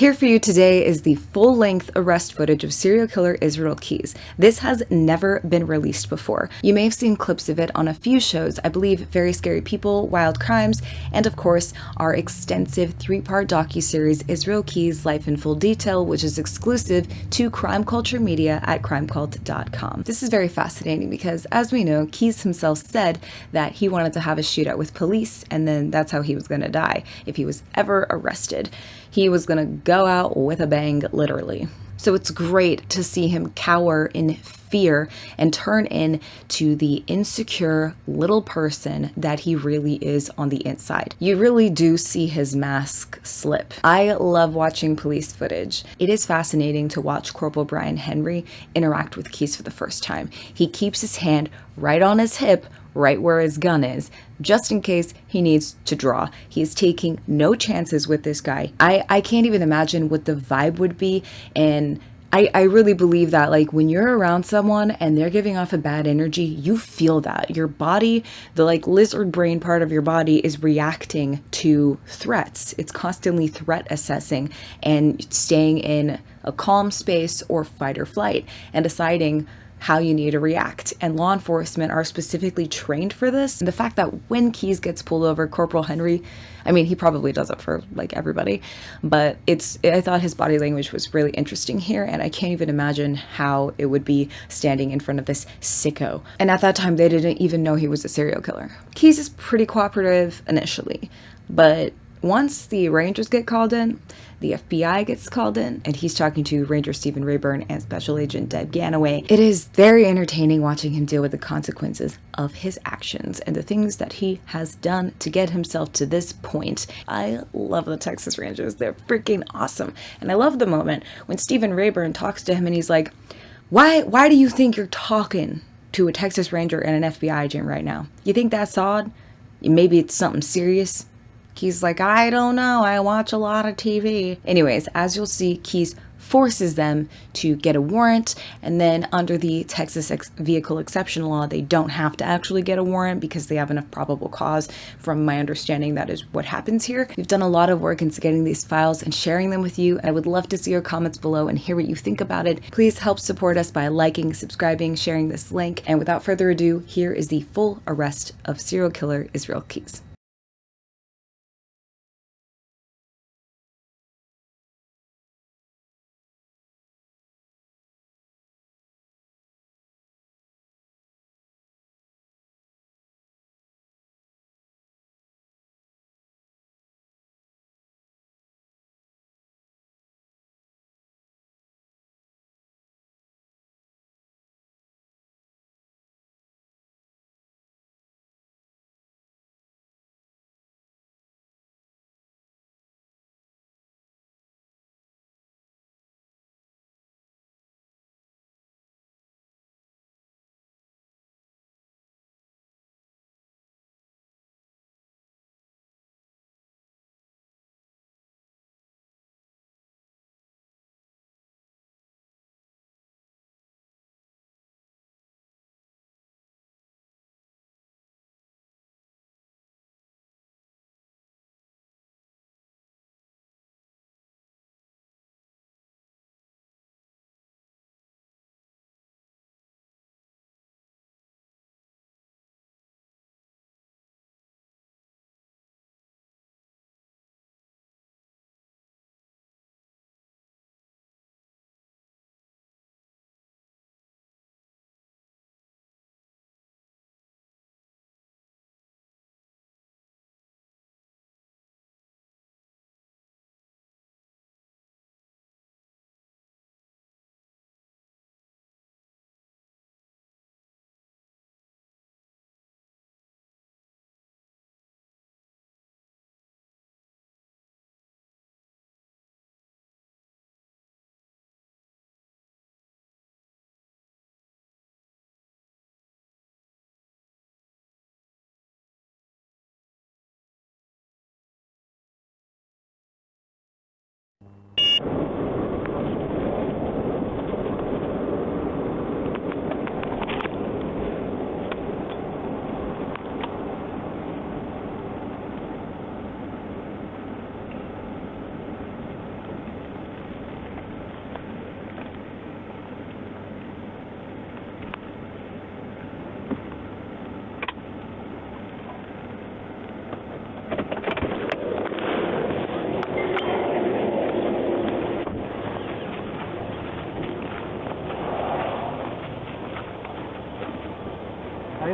Here for you today is the full-length arrest footage of serial killer Israel Keyes. This has never been released before. You may have seen clips of it on a few shows, I believe Very Scary People, Wild Crimes, and of course our extensive 3-part docuseries Israel Keyes Life in Full Detail, which is exclusive to Crime Culture Media at crimecult.com. This is very fascinating because, as we know, Keyes himself said that he wanted to have a shootout with police, and then that's how he was going to die if he was ever arrested. He was going to go out with a bang, literally. So it's great to see him cower in fear and turn into the insecure little person that he really is on the inside. You really do see his mask slip. I love watching police footage. It is fascinating to watch Corporal Brian Henry interact with Keyes for the first time. He keeps his hand right on his hip, right where his gun is, just in case he needs to draw. He is taking no chances with this guy. I can't even imagine what the vibe would be, and I really believe that, like, when you're around someone and they're giving off a bad energy, you feel that. Your body, the like lizard brain part of your body, is reacting to threats. It's constantly threat assessing and staying in a calm space or fight or flight and deciding how you need to react. And law enforcement are specifically trained for this. And the fact that when Keyes gets pulled over, Corporal Henry, I mean, he probably does it for like everybody, but I thought his body language was really interesting here, and I can't even imagine how it would be standing in front of this sicko. And at that time, they didn't even know he was a serial killer. Keyes is pretty cooperative initially, but once the Rangers get called in, the FBI gets called in, and he's talking to Ranger Stephen Rayburn and Special Agent Deb Ganaway. It is very entertaining watching him deal with the consequences of his actions and the things that he has done to get himself to this point. I love the Texas Rangers. They're freaking awesome. And I love the moment when Stephen Rayburn talks to him and he's like, why do you think you're talking to a Texas Ranger and an FBI agent right now? You think that's odd? Maybe it's something serious? Keyes like, I don't know, I watch a lot of TV. Anyways, as you'll see, Keyes forces them to get a warrant, and then under the Texas vehicle exception law, they don't have to actually get a warrant because they have enough probable cause. From my understanding, that is what happens here. We've done a lot of work into getting these files and sharing them with you. I would love to see your comments below and hear what you think about it. Please help support us by liking, subscribing, sharing this link, and without further ado, here is the full arrest of serial killer Israel Keyes.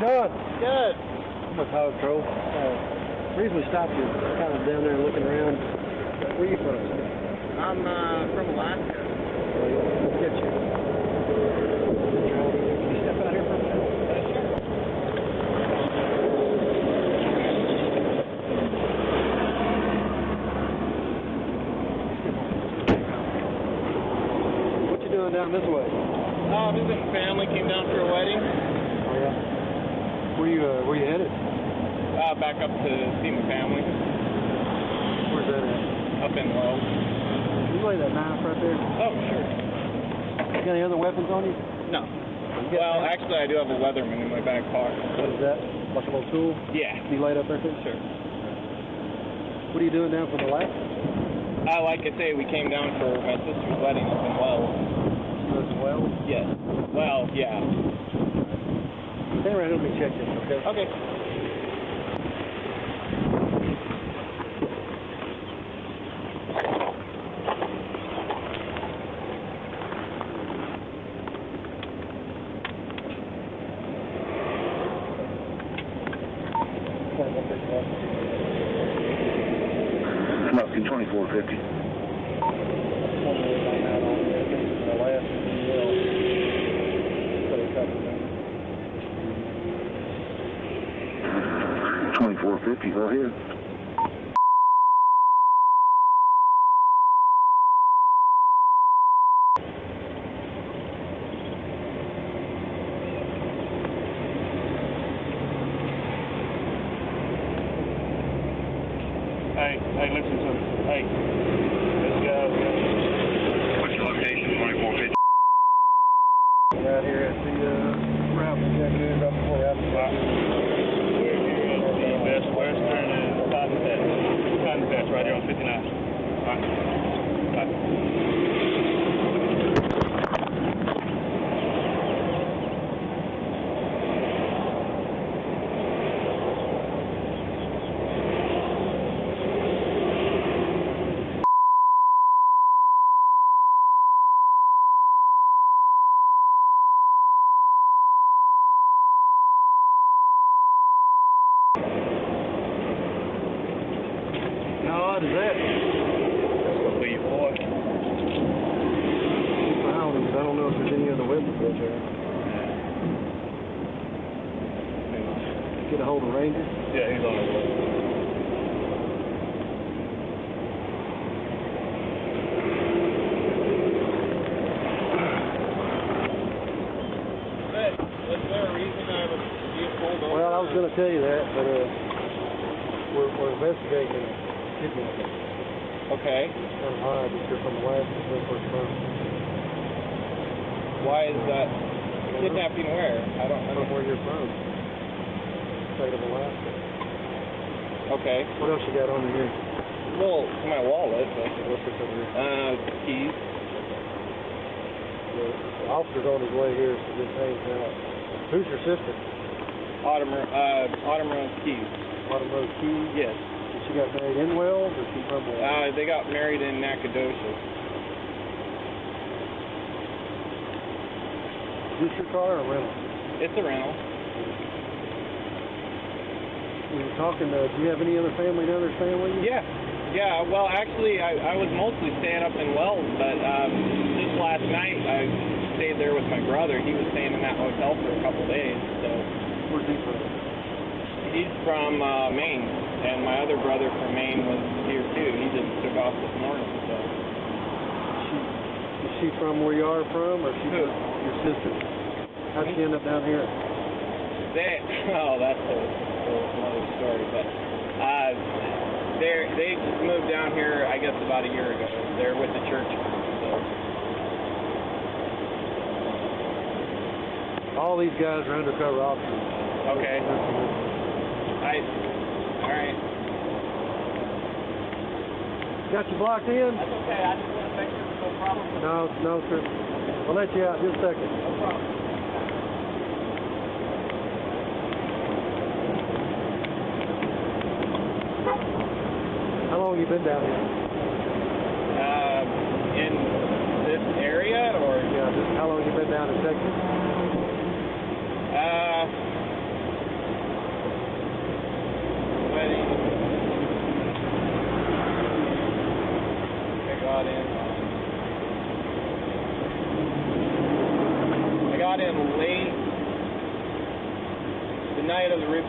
doing? Good. I'm with Highway Patrol. The reason we stopped you is kind of down there looking around. Where are you from? I'm from Alaska. Let's get you. Can you step out here for a minute? What you doing down this way? Visiting family, came down for a wedding. Oh yeah. Where you headed? Back up to see my family. Where's that at? Up in Low. Can you lay that knife right there? Oh, sure. You got any other weapons on you? No. Well, actually, I do have a Leatherman in my back pocket. What is that? Like a little tool? Yeah. Can you lay it up right there? Sure. What are you doing down from Alaska? Like I say, we came down for my sister's wedding up in Wells. You live in Wells? Yes. Well, yeah. Stay around and let me check this, okay? Okay. I'm up to 2450. $24.50, go ahead. Hey, listen to me. Hey, let's go. What's your location, 2450? Right here at the route check-in, right before route check-in. We're here at the Best Western and Cotton Patch, right here on 59. All right. Bye. What is that? That's gonna be your boy. I don't know if there's any other weapons out there. Get a hold of Ranger? Yeah, he's on his way. Was there a reason I was being pulled over? Well, I was going to tell you that, but we're investigating kidnapping. Okay. It's kind of hard if you're from Alaska, where we're from. Why is that? Kidnapping where? I don't From know. where you're from. State of Alaska. Okay. What else you got on here? Well, my wallet. What's this over here? Keys. The officer's on his way here, so just hangs out. Who's your sister? Autumn Rose Keys. Autumn Rose Keys? Yes. She got married in Wells, or she from Wells? They got married in Nacogdoches. Is this your car or rental? It's a rental. We were talking, do you have any other family down there staying with you? Yeah. Yeah, well, actually, I was mostly staying up in Wells, but just last night I stayed there with my brother. He was staying in that hotel for a couple days, so... Where's he from? He's from Maine, and my other brother from Maine was here too. He just took off this morning, so... Is she from where you are from, or she Who? your sister? How'd she end up down here? That's another story, but... They moved down here, I guess, about a year ago. They're with the church. So. All these guys are undercover officers. Okay. All right. Got you blocked in? That's okay. I just want to make sure there's no problem. No, sir. I'll let you out in just a second. No problem. How long have you been down here? In this area, or? Yeah, how long have you been down in Texas? got in late the night of the big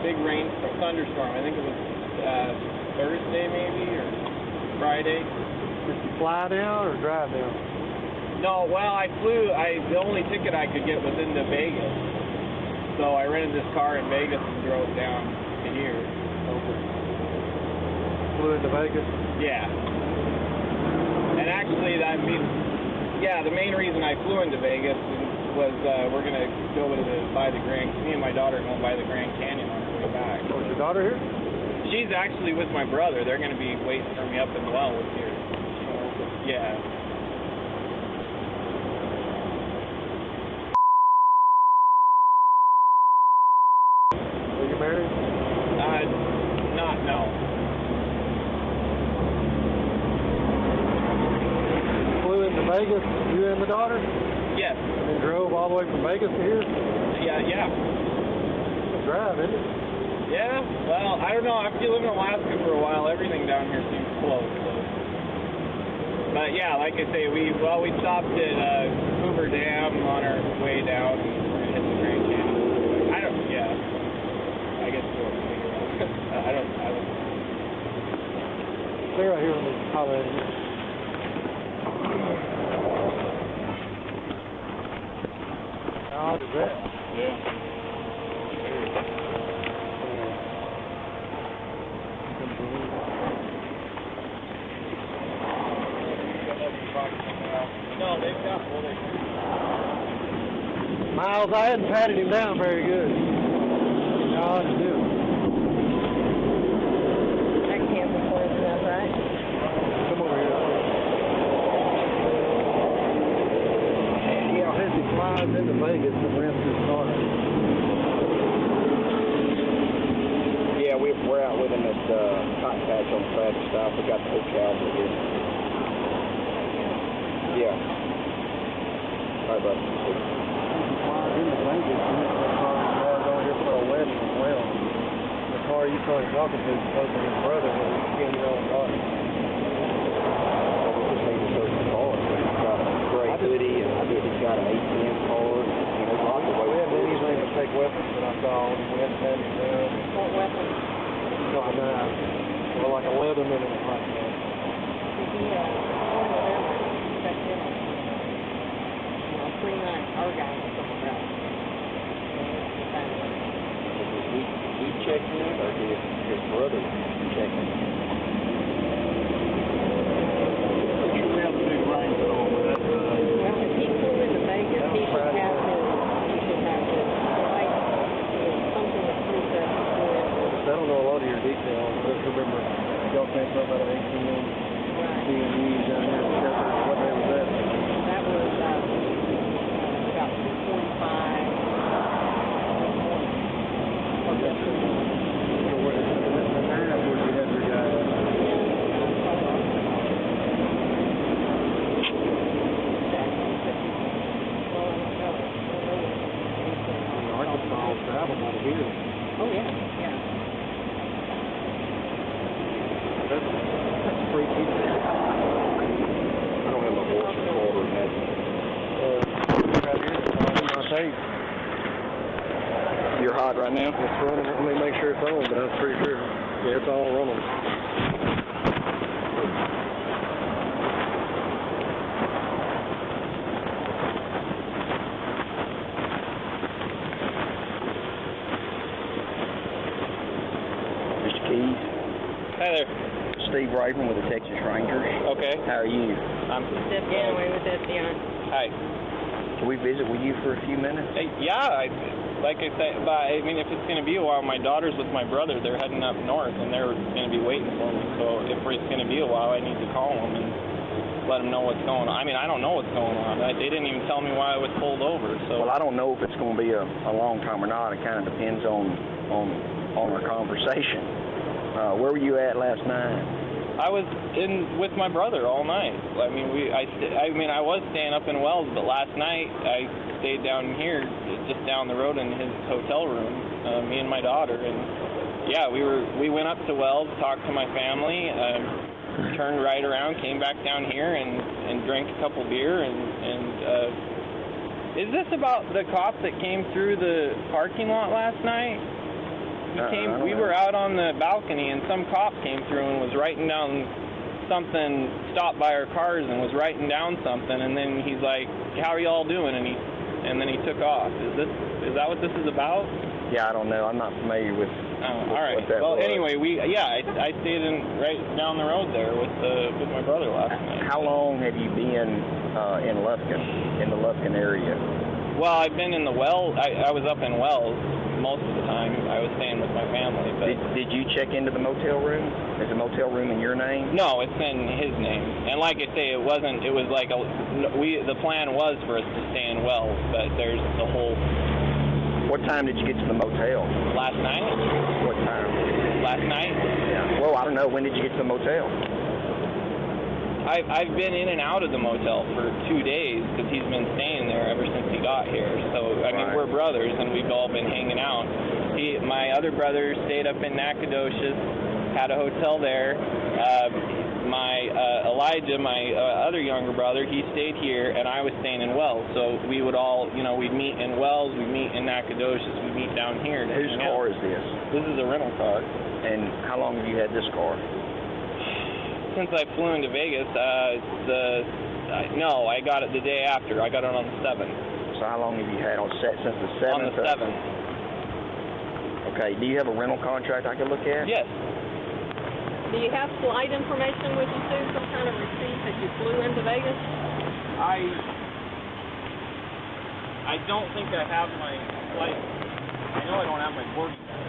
thunderstorm. I think it was Thursday maybe, or Friday. Did you fly down or drive down? No, well, I flew. The only ticket I could get was into Vegas. So I rented this car in Vegas and drove down to here. Okay. Flew into Vegas? Yeah. And actually, the main reason I flew into Vegas was we're going to go by the Grand. Me and my daughter are going by the Grand Canyon on our way back. Oh, is your daughter here? She's actually with my brother. They're going to be waiting for me up in the well here. Yeah. Are you married? No. Flew into Vegas, you and the daughter? Yes. And drove all the way from Vegas to here? Yeah. It's a drive, isn't it? Yeah, well, I don't know. After you live in Alaska for a while, everything down here seems close. So. But yeah, like I say, we stopped at Hoover Dam on our way down and we're gonna hit the Grand Canyon. I guess we'll figure out. I don't. Stay right here on the highway. How odd is that? Yeah. No, they've got Miles, I hadn't patted him down very good. How odd to do. I can't afford that, right? Come over here. Yeah, as he flies into Vegas and rents his car. Yeah, we're out with him at Cotton Patch on Saturday stop. We got the whole cavalry here. Yeah. All right, bud. He flies into Vegas and rents his car and drives on here for a wedding as well. The car you started talking to is supposed to be his brother, but he can't get on the car. We just need to search the car. He's got a gray hoodie, and he's got an ATM card. And there's lots of ways. We haven't done anything to take weapons that I saw. We haven't had him down. What weapon? No, a knife. Or like a Leatherman and a hot knife. Pretty nice. Our guy was somewhere else. He checked in, or his brother checked in? We have a big rainstorm, but that's Well, if he flew into Vegas, he should have his, like, something that proves that he flew into. I don't know a lot of your details. I just remember y'all saying something about an ATM being used down here in Shepherd. What day was that? That was about 2:45. Okay. So what is it? The knife where you had your guy at? Arkansas travel out of here. Oh, yeah. That's freaky. I don't have my voice recorder, man. Right here, it's on my tape. You're hot right now? It's running. Let me make sure it's on, but I'm pretty sure. Yeah, it's all running. Mr. Keys? Hi there. Steve Raven with the Texas Rangers. Okay. How are you? I'm. Step Galloway with FBI. Hi. Can we visit with you for a few minutes? Like I said, but I mean, if it's going to be a while, my daughter's with my brother. They're heading up north, and they're going to be waiting for me. So if it's going to be a while, I need to call them and let them know what's going on. I mean, I don't know what's going on. They didn't even tell me why I was pulled over. So. Well, I don't know if it's going to be a long time or not. It kind of depends on our conversation. Where were you at last night? I was with my brother all night. I mean, I was staying up in Wells, but last night I stayed down here, just down the road in his hotel room, me and my daughter, and yeah, we went up to Wells, talked to my family, turned right around, came back down here, and drank a couple beer, and Is this about the cop that came through the parking lot last night? We were out on the balcony, and some cop came through and was writing down something, stopped by our cars and was writing down something, and then he's like, "How are y'all doing?" And then he took off. Is that what this is about? Yeah, I don't know. I'm not familiar with. All right. What that Well, was. anyway, I stayed right down the road there with my brother last night. How long have you been in the Lufkin area? Well, I've been in the Wells. I was up in Wells most of the time. I was staying with my family. But Did you check into the motel room? Is the motel room in your name? no, it's in his name. And like I say, it wasn't. It was like the plan was for us to stay in Wells, but there's the whole. What time did you get to the motel? Last night? What time? Last night? Yeah. Well, I don't know. When did you get to the motel? I've been in and out of the motel for 2 days because he's been staying there ever since he got here. So, I mean, Right. we're brothers, and we've all been hanging out. My other brother stayed up in Nacogdoches, had a hotel there. Elijah, my other younger brother, he stayed here, and I was staying in Wells. So we would all, we'd meet in Wells, we'd meet in Nacogdoches, we'd meet down here. Whose car is this? This is a rental car. And how long have you had this car? Since I flew into Vegas, no, I got it the day after. I got it on the 7th. So how long have you had on set since the 7th? On the 7th. Okay. Do you have a rental contract I can look at? Yes. Do you have flight information with you too? Some kind of receipt that you flew into Vegas? I don't think I have my flight. I know I don't have my boarding pass.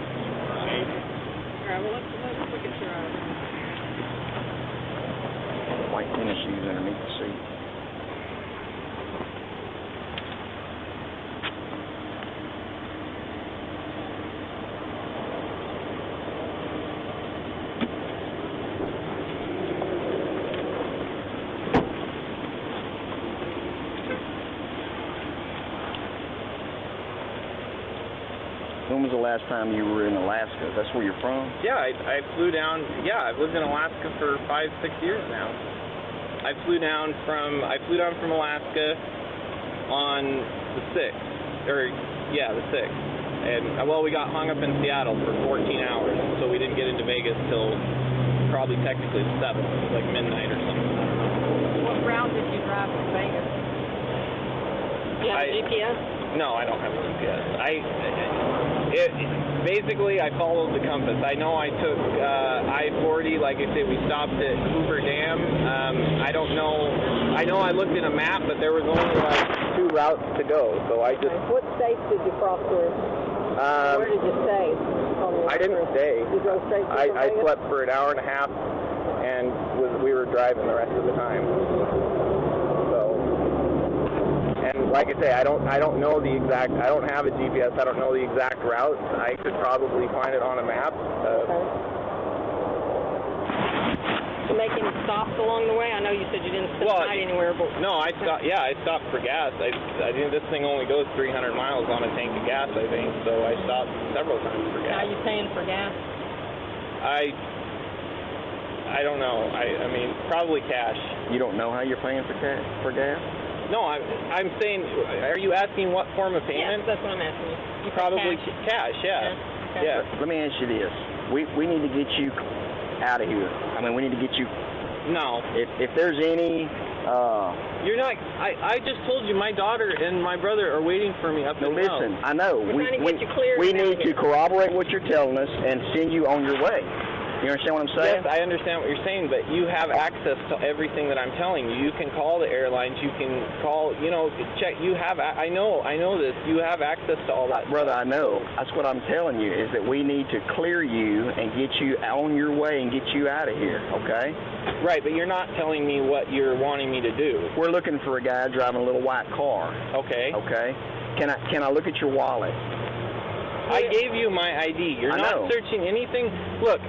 Okay. All right. Well, let's look at your. White tennis shoes underneath the seat. When was the last time you were in Alaska? That's where you're from? Yeah, I flew down. Yeah, I've lived in Alaska for 5-6 years now. I flew down from Alaska on the 6th, the 6th. And well, we got hung up in Seattle for 14 hours, so we didn't get into Vegas till probably technically the 7th, like midnight or something. What route did you drive to Vegas? Do you have a GPS? No, I don't have a GPS. Basically, I followed the compass. I know I took I-40. Like I said, we stopped at Hoover Dam. I don't know. I know I looked at a map, but there was only like 2 routes to go. So I just. What states did you cross through? Where did you stay? I didn't stay. You drove straight through I Vegas? slept for an hour and a half, and we were driving the rest of the time. And like I say, I don't know the exact. I don't have a GPS. I don't know the exact route. I could probably find it on a map. Okay. You make any stops along the way? I know you said you didn't spend the night anywhere, but no, I stopped. Yeah, I stopped for gas. I think this thing only goes 300 miles on a tank of gas, I think. So I stopped several times for gas. How are you paying for gas? I don't know. I mean, probably cash. You don't know how you're paying for gas? No, I'm saying, are you asking what form of payment? Yes, that's what I'm asking you. You pay Probably cash. yeah. Okay. Yeah. Let me ask you this. We need to get you out of here. I mean, we need to get you. No. If there's any. You're not. I just told you my daughter and my brother are waiting for me up in Wells. Listen, I know. We're trying to get you cleared we out need to here. corroborate what you're telling us and send you on your way. You understand what I'm saying? Yes, I understand what you're saying, but you have access to everything that I'm telling you. You can call the airlines. You can call, check. You have. I know this. You have access to all that. Brother, I know. That's what I'm telling you, is that we need to clear you and get you on your way and get you out of here, okay? Right, but you're not telling me what you're wanting me to do. We're looking for a guy driving a little white car. Okay. Okay? Can I look at your wallet? I gave you my ID. You're not searching anything. Look,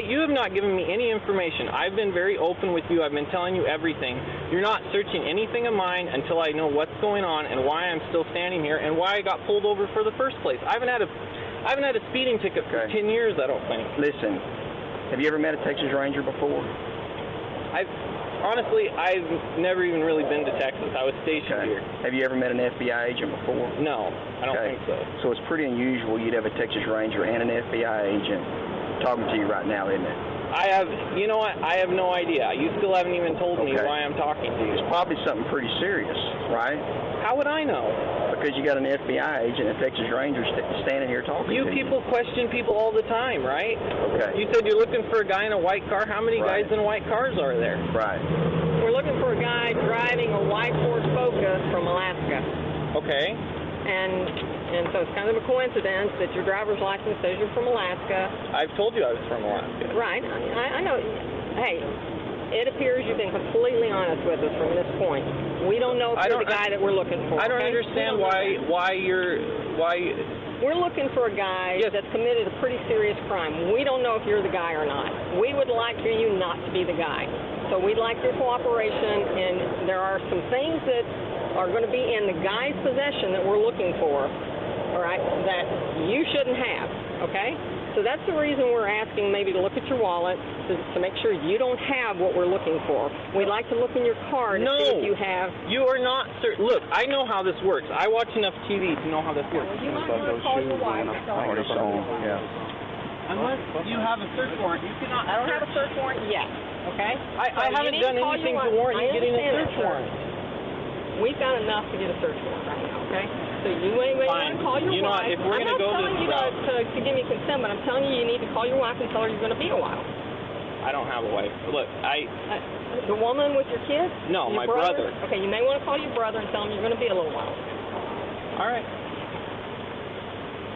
you have not given me any information. I've been very open with you. I've been telling you everything. You're not searching anything of mine until I know what's going on and why I'm still standing here and why I got pulled over for the first place. I haven't had a speeding ticket for 10 years, I don't think. Listen, have you ever met a Texas Ranger before? Honestly, I've never even really been to Texas. I was stationed here. Have you ever met an FBI agent before? No, I don't think so. So it's pretty unusual you'd have a Texas Ranger and an FBI agent talking to you right now, isn't it? You know what? I have no idea. You still haven't even told me why I'm talking to you. It's probably something pretty serious, right? How would I know? Because you got an FBI agent and a Texas Ranger standing here talking to you. You people question people all the time, right? Okay. You said you're looking for a guy in a white car. How many guys in white cars are there? Right. We're looking for a guy driving a white Ford Focus from Alaska. Okay. And so it's kind of a coincidence that your driver's license says you're from Alaska. I've told you I was from Alaska. Right. I know. Hey, it appears you've been completely honest with us from this point. We don't know if you're the guy that we're looking for. I don't understand why you're. We're looking for a guy that's committed a pretty serious crime. We don't know if you're the guy or not. We would like for you not to be the guy. So we'd like your cooperation, and there are some things that are going to be in the guy's possession that we're looking for, all right, that you shouldn't have, okay? So that's the reason we're asking maybe to look at your wallet to make sure you don't have what we're looking for. We'd like to look in your car to see if you have. You are not certain. Look, I know how this works. I watch enough TV to know how this works. You might want to call your wife. Unless you have a search warrant, you cannot. I don't have a search warrant yet, okay? I haven't done anything to warrant you getting a search warrant. We've got enough to get a search warrant right now, okay? So you may want to call your wife. If we're I'm not telling you to give me consent, but I'm telling you need to call your wife and tell her you're going to be a while. I don't have a wife. Look, the woman with your kids? No, my brother. Okay, you may want to call your brother and tell him you're going to be a little while. All right.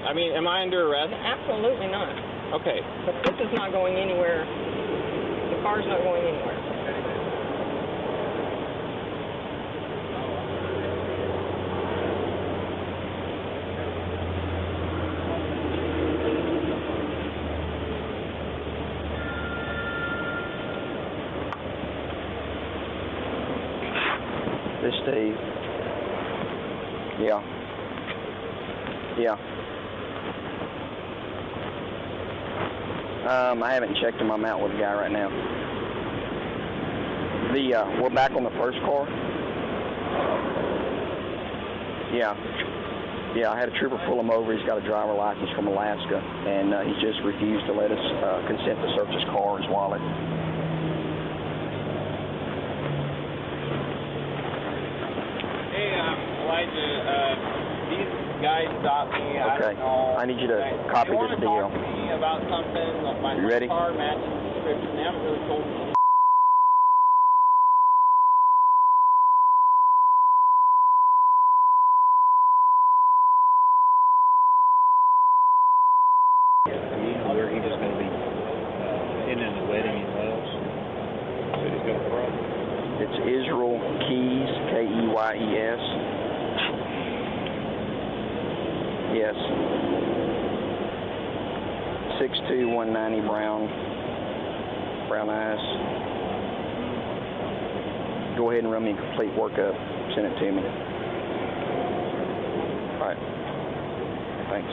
I mean, am I under arrest? Absolutely not. Okay. But this is not going anywhere. The car's not going anywhere. This Steve. Yeah. I haven't checked him. I'm out with the guy right now. We're back on the first car. Yeah, I had a trooper pull him over. He's got a driver license from Alaska, and he just refused to let us consent to search his car, his wallet. Hey, Elijah, these guys stopped me. Okay. I need you to copy this deal. They want to talk to me about something. My ready? car matches the description. They haven't really told me. Where he was going to be in the wedding in Wales. So he's got a problem. It's Israel Keys, K-E-Y-E-S. Yes. 6'2", 190, brown eyes. Go ahead and run me a complete workup. Send it to me. All right. Thanks.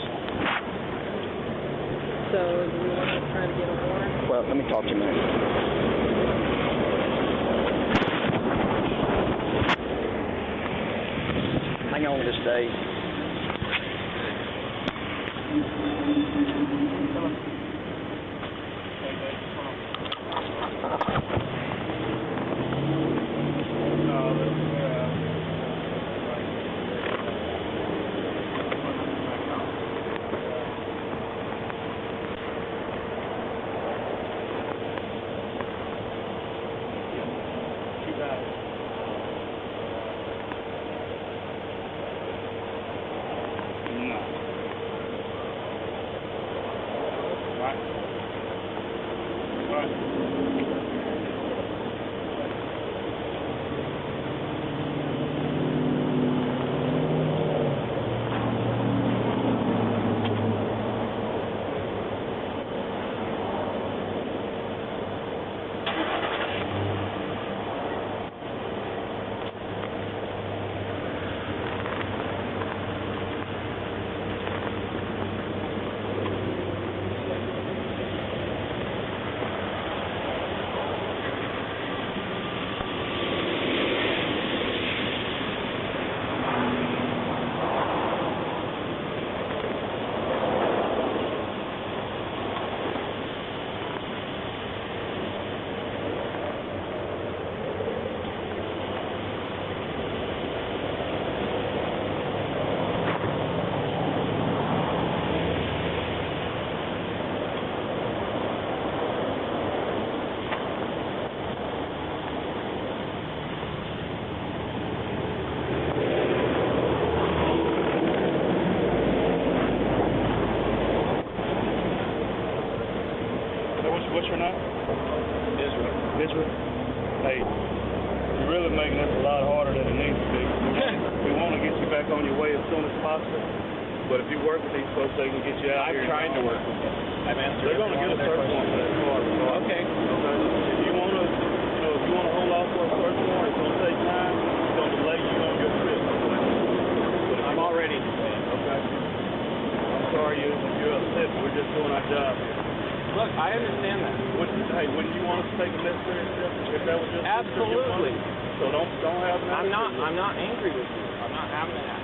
So do we want to try to get a warrant? Well, let me talk to you a minute. Hang on to this, Dave. Why back on your way as soon as possible. But if you work with these folks, they can get you out here. I'm trying to work with them. I've answered. They're going to get a search warrant for that car. Okay. If you want to, if you want to hold off for a search warrant, it's going to take time. It's going to delay you on your trip. I'm already. Okay. I'm sorry you're upset. We're just doing our job here. Look, I understand that. Wouldn't you want us to take a necessary step if that was just Absolutely. So don't have that. I'm not angry with you. I'm not having that.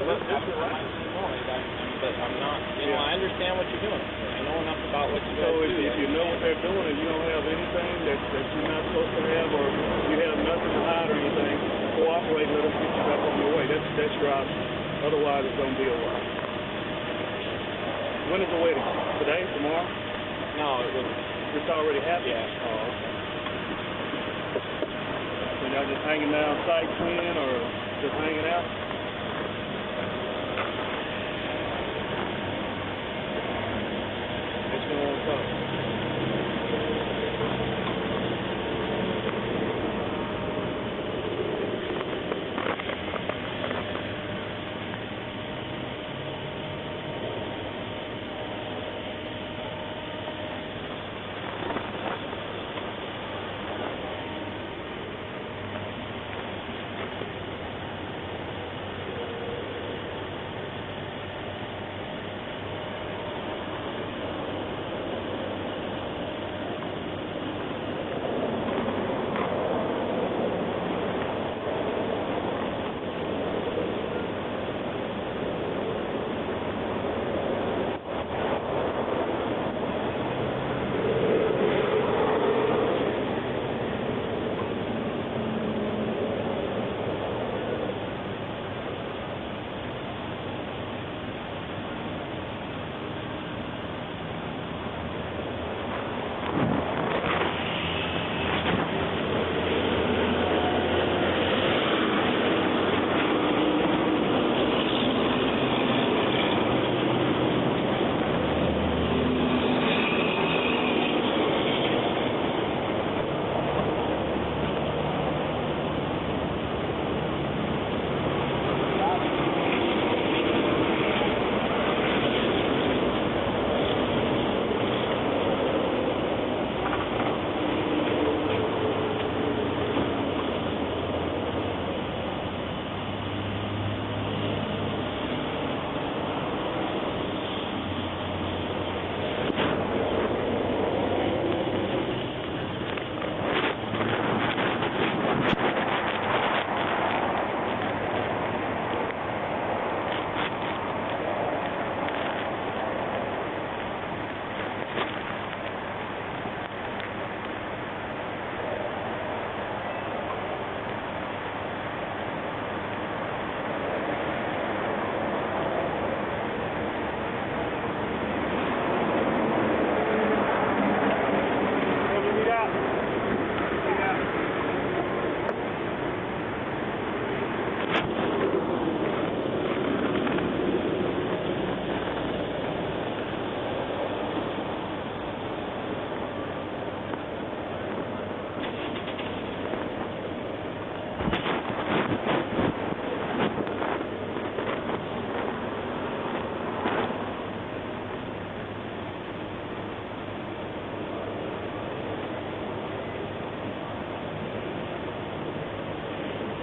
But I'm not. I understand what you're doing. I know enough about what you guys do. So if you know what they're doing and you don't have anything that you're not supposed to have, or you have nothing to hide or anything, cooperate. Let us get you back on your way. That's your option. Otherwise, it's going to be a while. When is the wedding? Today? Tomorrow? No, it was. It's already happened? Yeah. Oh, okay. So y'all just hanging down sightseeing or just hanging out? What's going on?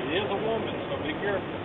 It is a woman, so be careful.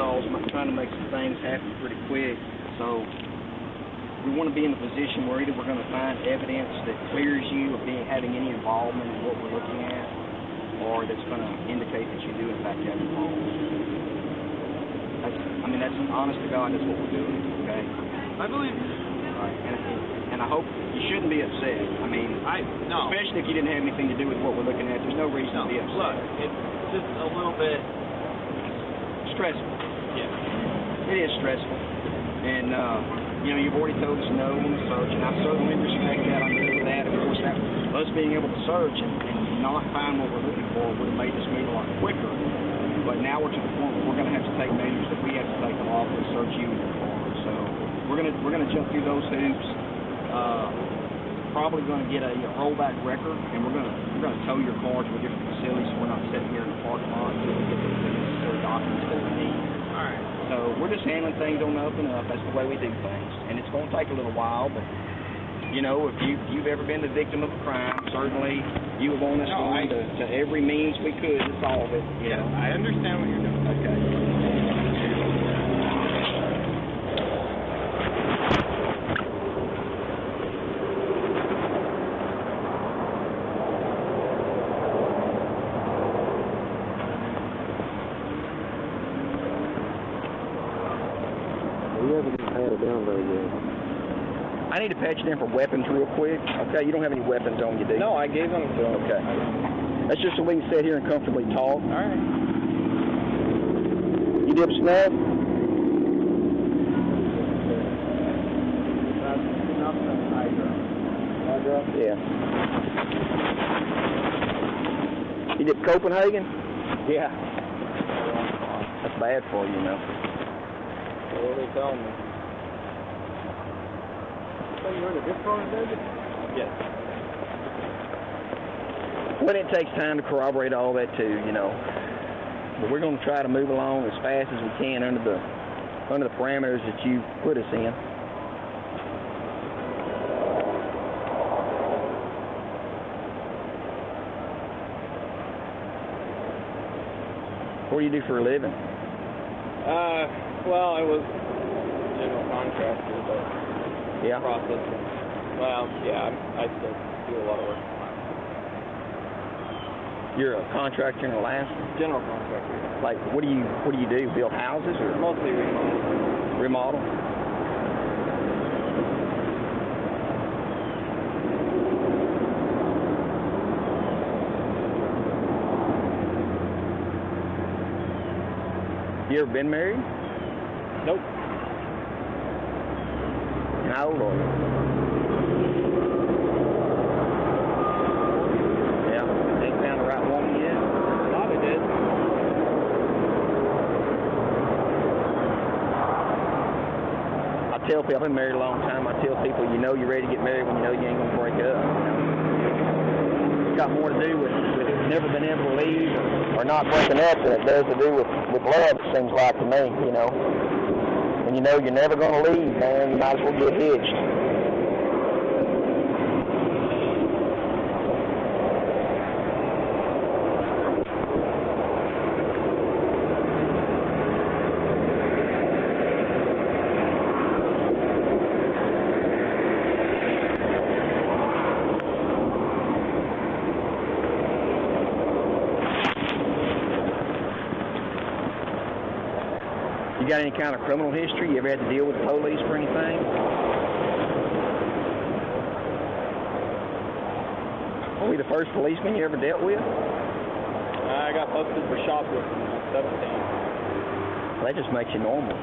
calls, trying to make some things happen pretty quick. So we want to be in a position where either we're going to find evidence that clears you of having any involvement in what we're looking at, or that's going to indicate that you do in fact have involvement. That's honest to God, that's what we're doing, okay? I believe you. All right, and I hope you shouldn't be upset. No. Especially if you didn't have anything to do with what we're looking at. There's no reason to be upset. Look, it's just a little bit stressful. Yeah. It is stressful. And, you've already told us no on the search, and I certainly respect that. I'm good with that. Of course, us being able to search and not find what we're looking for would have made this move a lot quicker. But now we're to the point where we're going to have to take measures that we have to take to lawfully search you in your car. So we're going to jump through those hoops. Probably going to get a rollback record, and we're going to tow your car to a different facility, so we're not sitting here in the parking lot until we get the necessary documents that we need. All right. So we're just handling things on the up and up. That's the way we do things, and it's going to take a little while. But if you've ever been the victim of a crime, certainly you would want us to every means we could to solve it. Yeah, I understand what you're doing. Okay. We haven't had it down very good. I need to patch it in for weapons real quick. Okay, you don't have any weapons on you, do you? No, I gave them to him. Okay. That's just so we can sit here and comfortably talk. All right. You dip snug? Yeah. You did Copenhagen? Yeah. That's bad for you, What are they telling me? So you're in a good car, David? Yes. Well, it takes time to corroborate all that too, But we're going to try to move along as fast as we can under the parameters that you put us in. What do you do for a living? Well, I was general contractor, but processing. Well, yeah, I still do a lot of work. You're a contractor in Alaska? General contractor. Like, what do you do? Build houses or mostly remodel? Remodel. You ever been married? Nope. How old are you? Yeah. Ain't found the right woman yet? Thought I did. I tell people, I've been married a long time, I tell people, you're ready to get married when you know you ain't going to break up. It's got more to do with never been able to leave or not breaking up than it does to do with love, it seems like to me, And you're never going to leave, man. You might as well get hitched. You got any kind of criminal history? You ever had to deal with the police for anything? Were you the first policeman you ever dealt with? I got busted for shoplifting at 17. That just makes you normal.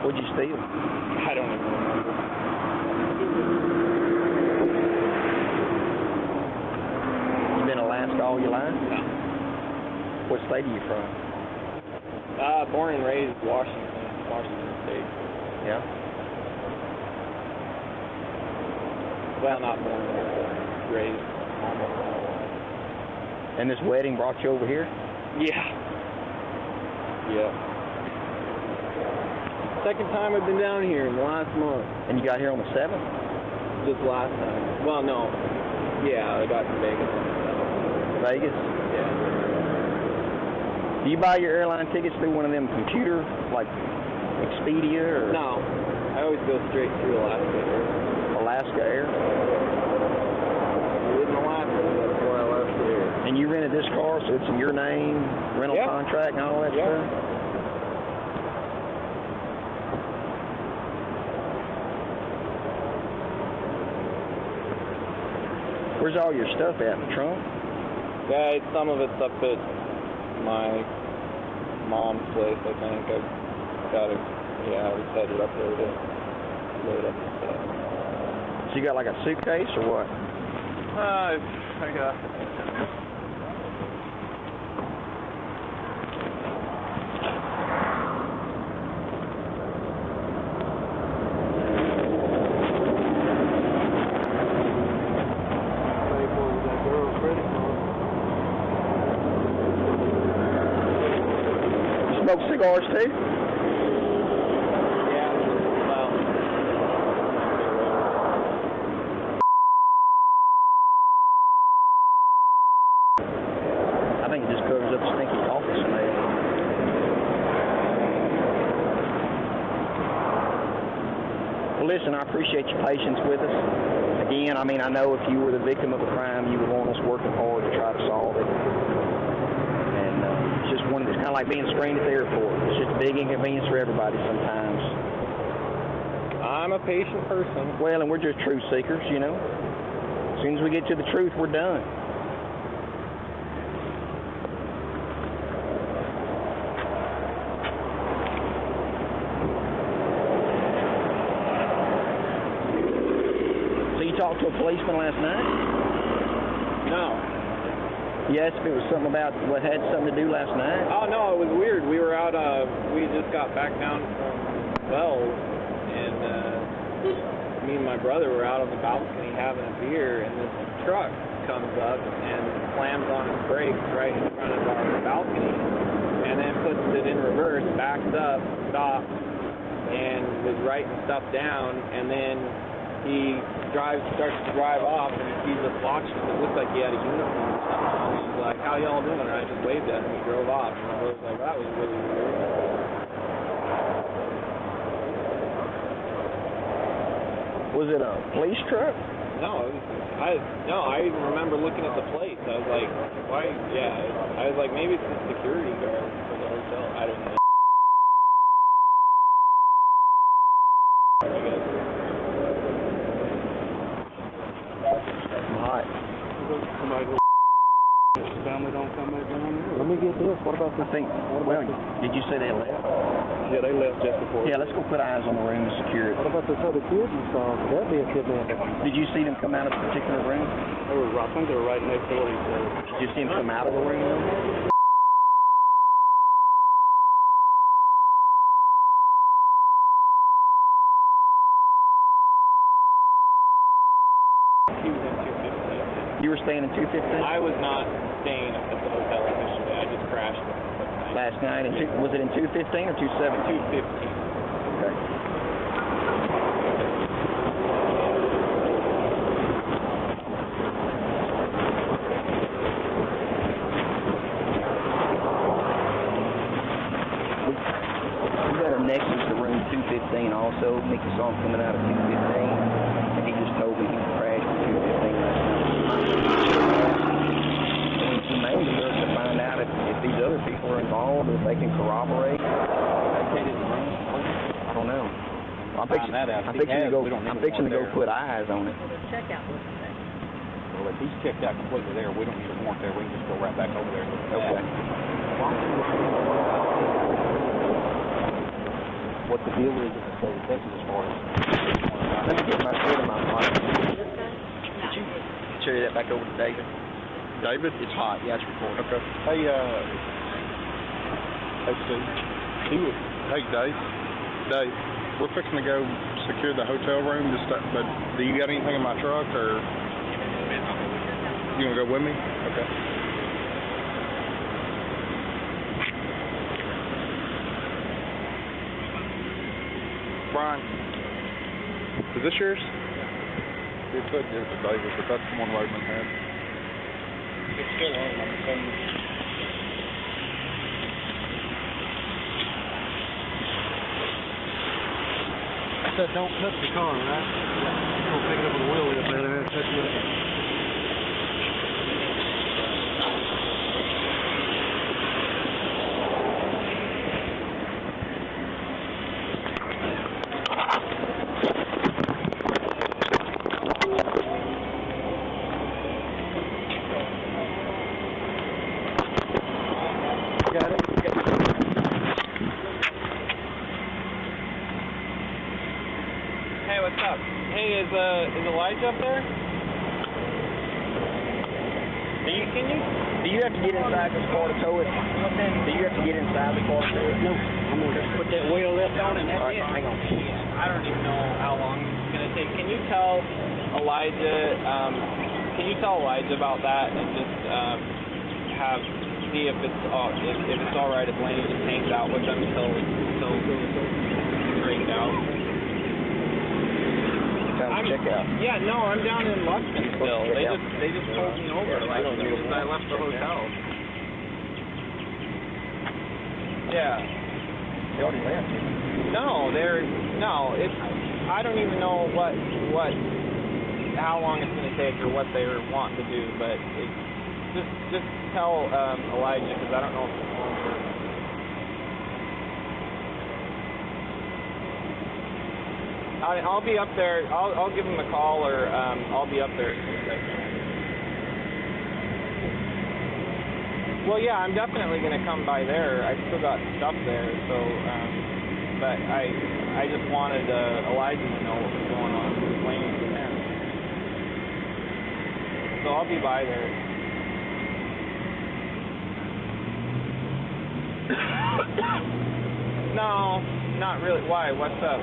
What'd you steal? I don't even remember. You been in Alaska all your life? No. What state are you from? Born and raised Washington State. Yeah? Well, not born, but raised. And this wedding brought you over here? Yeah. Yeah. Second time I've been down here in the last month. And you got here on the 7th? Just last time. Well, no. Yeah, I got to Vegas on the 7th. Vegas? Yeah. Do you buy your airline tickets through one of them computer, like Expedia or? No, I always go straight through Alaska Air. Alaska Air? I live in Alaska, that's why Alaska Air. And you rented this car, so it's in your name, rental contract and all that stuff? Where's all your stuff at, in the trunk? Yeah, some of it's up at my mom's place, I think. I've got it, I was headed up there to load up the stuff. So you got like a suitcase or what? I got... Smoke cigars too? Yeah, well... I think it just covers up stinky coffee smell. Well, listen, I appreciate your patience with us. Again, I mean, I know if you were the victim of a crime, you would want us working hard to try to solve it. And it's just one, it's kind of like being screened at the airport. It's just a big inconvenience for everybody sometimes. I'm a patient person. Well, and we're just truth seekers, you know. As soon as we get to the truth, we're done. So you talked to a policeman last night? No. Yes, if it was something about what had something to do last night. Oh, no, it was weird. We were out, we just got back down from Wells, and me and my brother were out on the balcony having a beer, and this truck comes up and slams on its brakes right in front of our balcony, and then puts it in reverse, backs up, stops, and was writing stuff down, and then he starts to drive off, and he sees us watching. It looked like he had a uniform or something on. He's like, "How y'all doing?" And I just waved at him. He drove off, and I was like, "That was really weird." Was it a police truck? No, I even remember looking at the plates. I was like, "Why?" Yeah, I was like, maybe it's the security guard for the hotel. I don't know. Family don't come back down here. Let me get this. What about the thing? Well, did you say they left? Yeah, they left just before. Yeah, let's go put eyes on the room and secure it. What about this other kid you saw? That'd be a kidnapping. Did you see them come out of the particular room? I think they were right next door to each other. Did you see them come out of the room? You were staying in 215? I was not staying at the hotel yesterday. I just crashed last night. Was it in 215 or 217? 215. Okay. We got our nexus to room 215 also. Mickey saw him coming out of 215, and he just told me he crashed at 215 last night. He may be able to find out if these other people are involved, or if they can corroborate. I don't know. I'm fixing to go put eyes on it. Check out. Well, if he's checked out completely there, we don't need a warrant there. We can just go right back over there. Okay. What the deal is the state of Texas as far as... Let me get my foot in my pocket. Could you carry that back over to David? David? It's hot. Yeah, it's recording. Okay. Hey, Steve. Hey, Dave. Dave, we're fixing to go secure the hotel room, but do you got anything in my truck, or you gonna go with me? Okay. Brian, is this yours? It said yours to David, but that's the one Logan had. It's still on, I'm saying. said don't touch the car, right? Yeah. Don't pick it up with the wheel lift, man. I'll touch it up. Hey, what's up? Hey, is Elijah up there? Do you have to get inside this car to tow it? Do you have to get inside the car to tow it? No, I'm going to just put that wheel lift on and that's All right, it. hang on. I don't even know how long it's gonna take. Can you tell Elijah about that and just see if it's all right if Laney just hangs out with them until it's straightened out. Time to check out. Yeah, no, I'm down in Luxton still. Check out. They just pulled me over like as soon as I left the hotel. Yeah. They already left. I don't even know how long it's gonna take or what they want to do, but just tell Elijah because I don't know if it's going to. I'll be up there. I'll give him a call or I'll be up there as soon as I can. Well, yeah, I'm definitely gonna come by there. I still got stuff there, so. But I just wanted Elijah to know what was going on with Laney and him. So I'll be by there. No, not really. Why? What's up?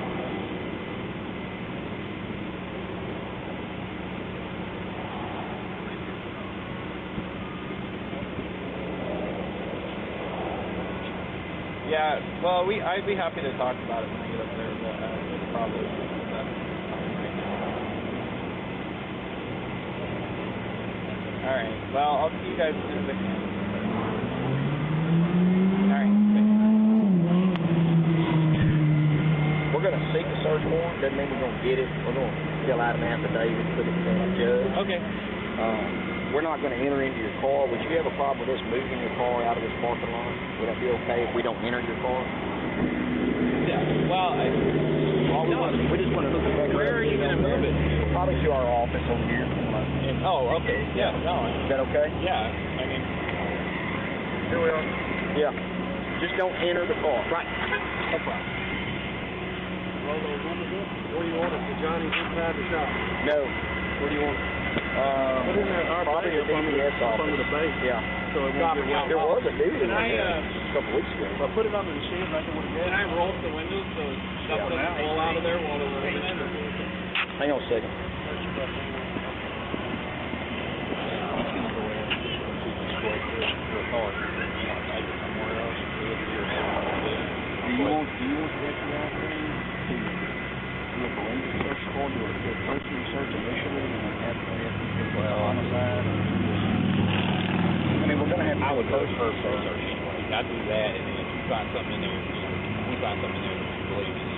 Yeah, well, I'd be happy to talk about it when I get up there, but it's probably not right now. All right. Well, I'll see you guys as soon as I can. All right. We're going to seek a search warrant. Doesn't mean we're going to get it. We're going to fill out an affidavit, put it in front of the judge. Okay. We're not going to enter into your car. Would you have a problem with us moving your car out of this parking lot? Would that be okay if we don't enter your car? Yeah. Well, we just want to look at that. Where are you going to move it? Probably to our office over here. Oh, okay. Yeah. No. Is that okay? Yeah. I mean. Here we are. Yeah. Just don't enter the car. Right. No problem. Roll those windows up. Where do you want it? The Johnny's inside the shop. No. Where do you want it? Put in our probably the DPS office. Under the base. Yeah. So it won't get wet. There was a dude Can I, a couple weeks ago. Well, put it under the shed right there with the gas. Can I roll up the windows so stuff doesn't roll out of there while they're moving it? Or? Hang on a second. Do you want the FBI thing to do a forensic search for do a personal search initially and then have the homicide? I mean, we're going to have to I would first search anyway. I do that, and then if you find something in there, we find something in there that you believe is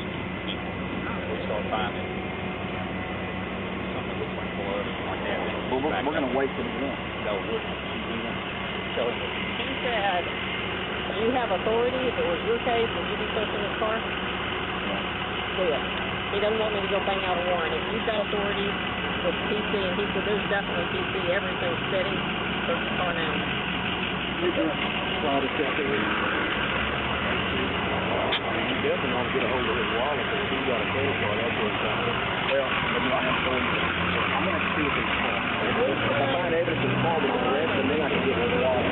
we start finding something that looks like blood or like that. Well, we're going to wait till the end. No, we're tell him that. He said, do you have authority? If it was your case, would you be searching his car? Good. He doesn't want me to go bang out a warrant. If you've got authority with PC, and he said there's definitely PC, everything's steady, search the car now. You definitely want to get a hold of his wallet, but if he's got a credit card, that's what it's got. Well, but you don't have to. I'm going to see if it's car. If I find evidence of the car, we can arrest him, then I can get his wallet.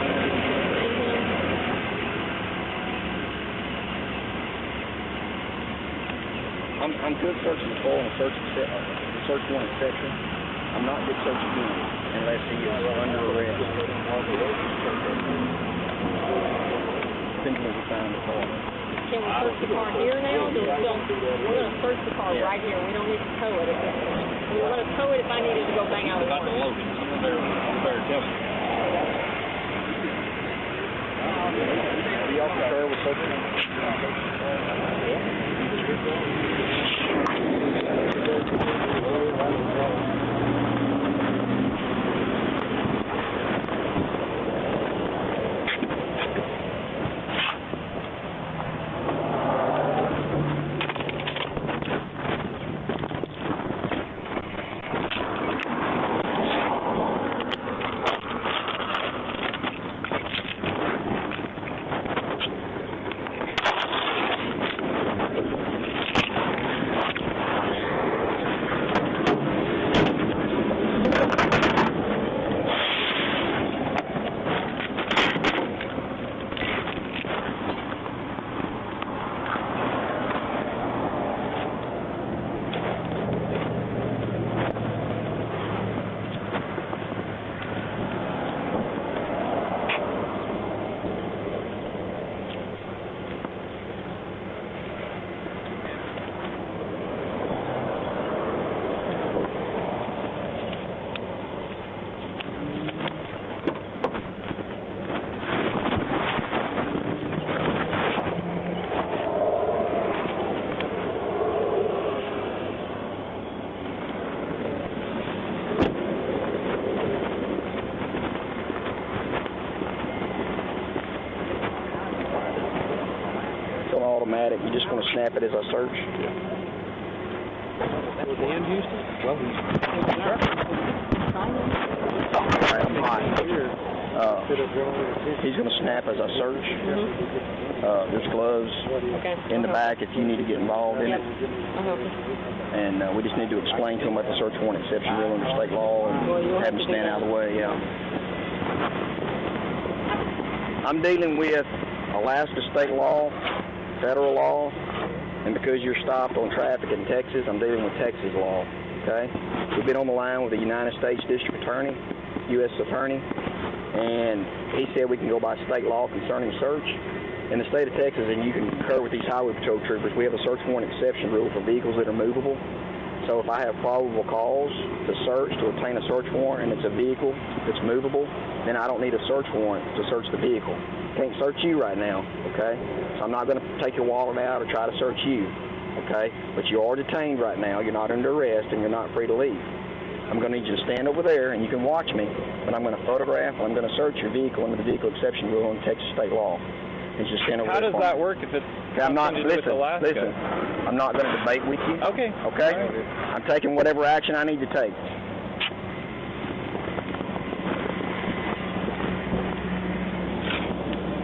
I'm good searching the car and search warrant section. I'm not good searching him unless he is under arrest. Depends when we find the car. Can we search the car here now? We're going to search the car right here. We don't need to tow it at this point. We were going to tow it if I needed to go bang out a About the warrant. loading, someone better tell me. Do y'all concur with searching? it. You just want to snap it as I search? Was Dan Houston? Well, Alright, I'm hot. He's going to snap as I search. There's gloves in the back if you need to get involved in it. And we just need to explain to him about the search warrant exception rule under state law and have him stand out of the way, yeah. I'm dealing with Alaska state law, federal law, and because you're stopped on traffic in Texas, I'm dealing with Texas law, okay? We've been on the line with the United States District Attorney, U.S. Attorney, and he said we can go by state law concerning search. In the state of Texas, and you can concur with these highway patrol troopers, we have a search warrant exception rule for vehicles that are movable. So if I have probable cause to search, to obtain a search warrant, and it's a vehicle that's movable, then I don't need a search warrant to search the vehicle. Can't search you right now, okay? So I'm not going to take your wallet out or try to search you, okay? But you are detained right now. You're not under arrest, and you're not free to leave. I'm going to need you to stand over there, and you can watch me, but I'm going to photograph, and I'm going to search your vehicle under the vehicle exception rule in Texas state law. Just stand over How does that work if it's I'm not, listen, I'm not going to debate with you. Okay. Okay? Right. I'm taking whatever action I need to take.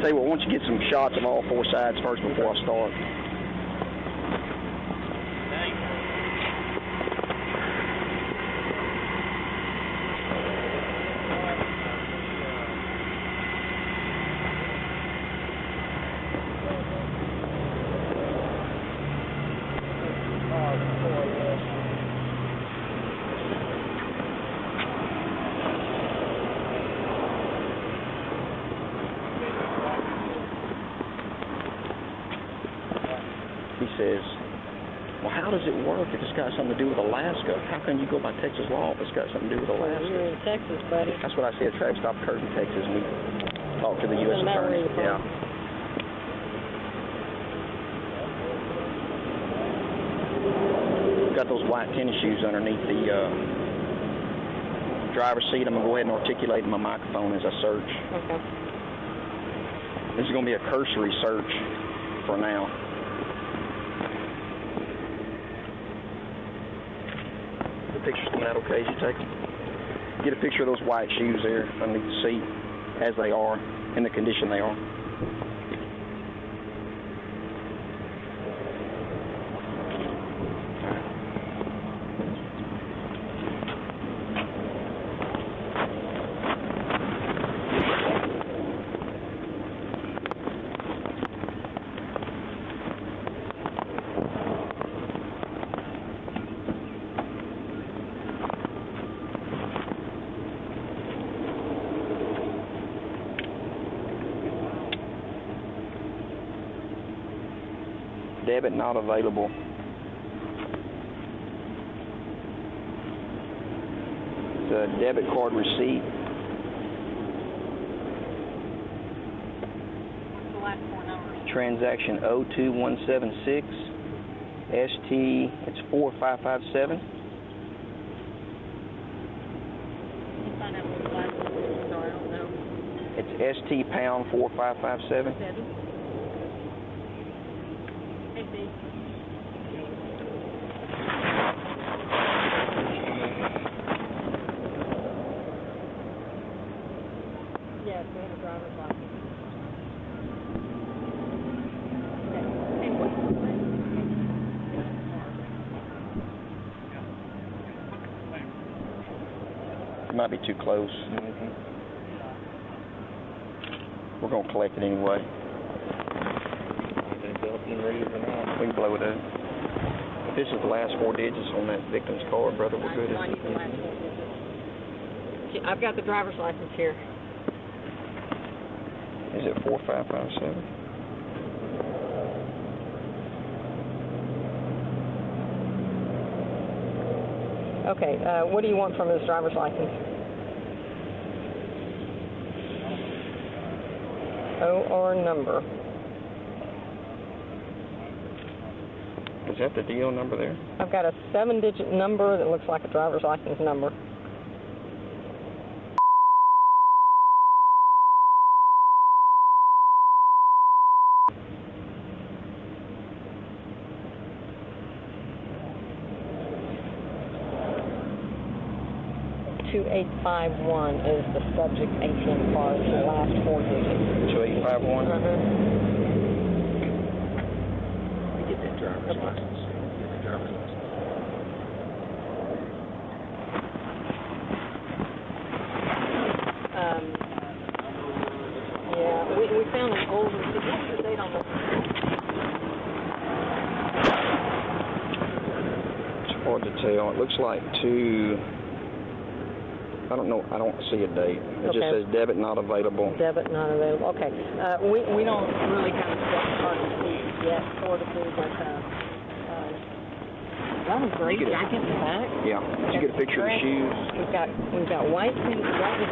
Tell you what, why don't you get some shots of all four sides first before I start? He says, well, how does it work if it's got something to do with Alaska? How can you go by Texas law if it's got something to do with Alaska? You're in Texas, buddy. That's what I said. Traffic stop occurred in Texas, and we talked to the U.S. Attorney. Yeah. Got those white tennis shoes underneath the driver's seat. I'm going to go ahead and articulate my microphone as I search. Okay. This is going to be a cursory search for now. The picture's coming out okay as you take them. Get a picture of those white shoes there underneath the seat as they are, in the condition they are. Debit not available. The debit card receipt. What's the last four numbers? Transaction 02176. ST, it's 4557. Find out what the last numbers are. I don't know. It's ST pound 4557. Yes, we have a driver's license. It might be too close. We're going to collect it anyway. We can blow it up. If this is the last four digits on that victim's card, brother, we're good. I need the last four digits. I've got the driver's license here. Is it 4557? Okay, what do you want from his driver's license? OR number. Is that the DO number there? I've got a 7-digit number that looks like a driver's license number. 2851 is the subject ATM card, the last 4 digits. 2851? Get that driver's license. Get the driver's license. Yeah, we found an old receipt. What's the date on this? It's hard to tell. It looks like I don't know. I don't see a date. It just says debit not available. Debit not available. Okay. We don't really have a set card receipt yet, sort of thing, but that was great. Jacket in the back. Yeah. Did you get a picture of the shoes? We've got white and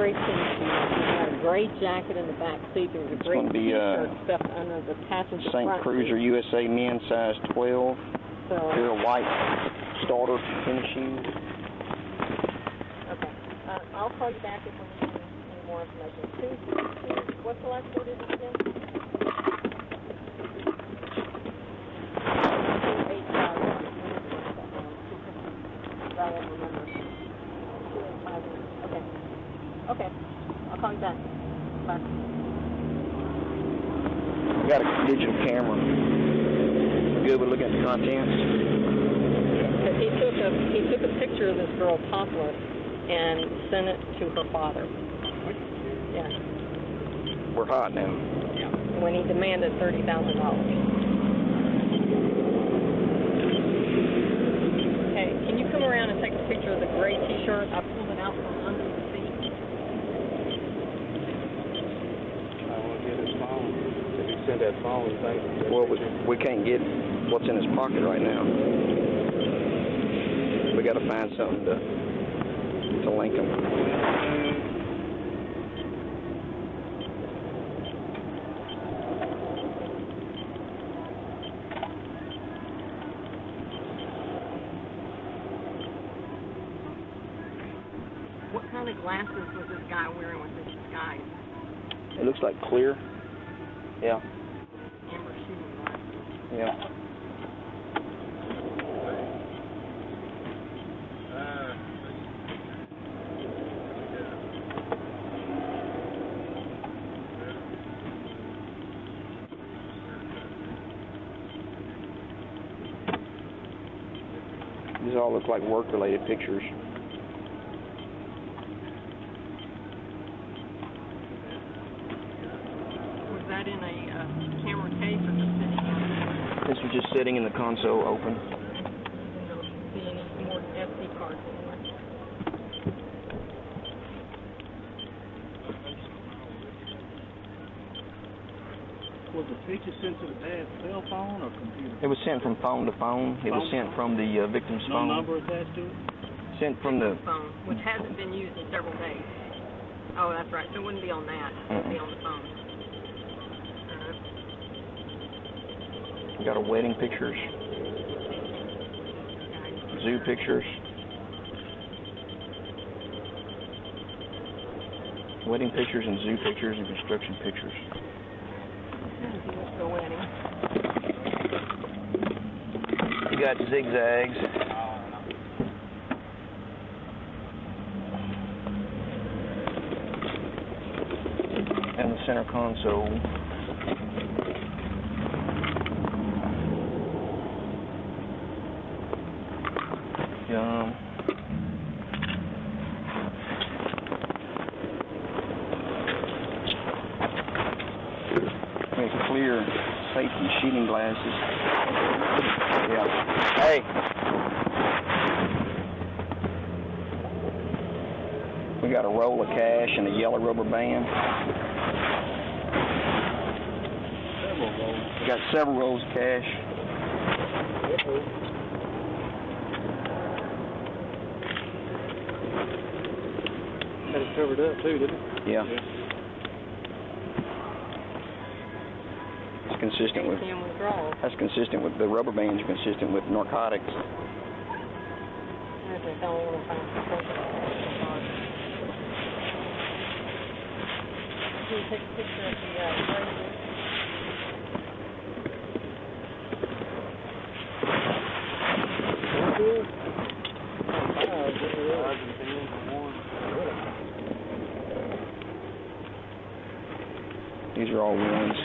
gray tennis shoes. We've got a gray jacket in the back seat. There's a gray t-shirt stuffed under the passenger St. front Cruiser seat. USA men size 12. So, Here are white starter tennis shoes. okay. I'll call you back if we need any more information. What's the last 4 digits again? 2851. I won't remember. 2851. Okay. I'll call you back. Bye. We got a digital camera. Good with looking at the contents. He took a picture of this girl topless and sent it to her father. Yeah. We're hot now. Yeah. When he demanded $30,000. Hey, can you come around and take a picture of the gray t-shirt? I pulled it out from under the seat. I want to get his phone. If he sent that phone, thank you. Well, we can't get what's in his pocket right now. We got to find something to link him. What kind of glasses was this guy wearing with this disguise? It looks like clear. Yeah. Amber shooting glasses. Yeah. These all look like work-related pictures. Was that in a camera case or just sitting in? This was just sitting in the console open. Don't see any more SD cards anywhere. Was the picture sent to the dad's cell phone or computer? It was sent from phone to phone. It was sent from the victim's phone. No number attached to it? Sent from the phone, which hasn't been used in several days. Oh, that's right. So it wouldn't be on that. It would be on the phone. We got a wedding pictures, zoo pictures, wedding pictures and zoo pictures and construction pictures. The wedding. You got zigzags. And the center console. Clear safety shooting glasses. Yeah. Hey. We got a roll of cash and a yellow rubber band. We got several rolls of cash. Had it covered up too, didn't it? Yeah. It's consistent with. That's consistent with the rubber bands. Are consistent with narcotics. I just don't want to find something. Can you take a picture of the gray? These are all 1s.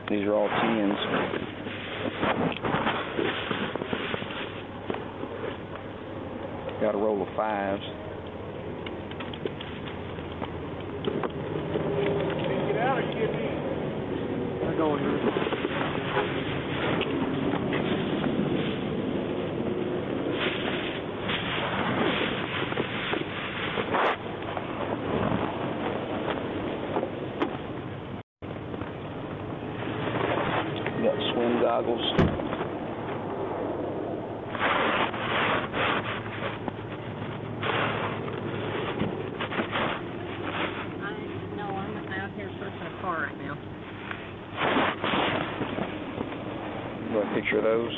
These are all 10s. Got a roll of 5s. Get out or get in? I'm going here. Got swim goggles. No, I'm out here searching a car right now. Got a picture of those.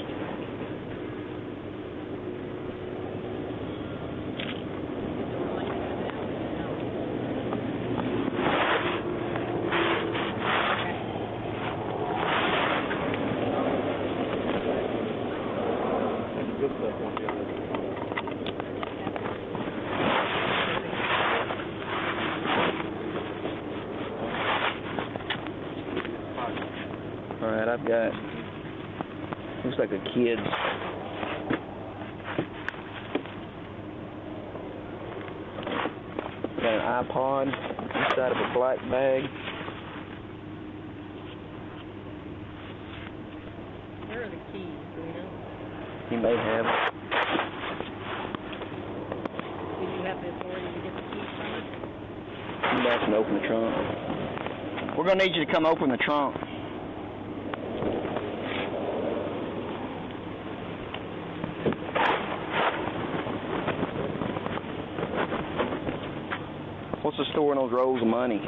Good stuff on the other. Alright, I've got, looks like a kid's got an iPod inside of a black bag. Where are the keys? Do we know? He may have it. Did you have the authority to get the keys from it? You guys can open the trunk. We're going to need you to come open the trunk. What's the store in those rolls of money?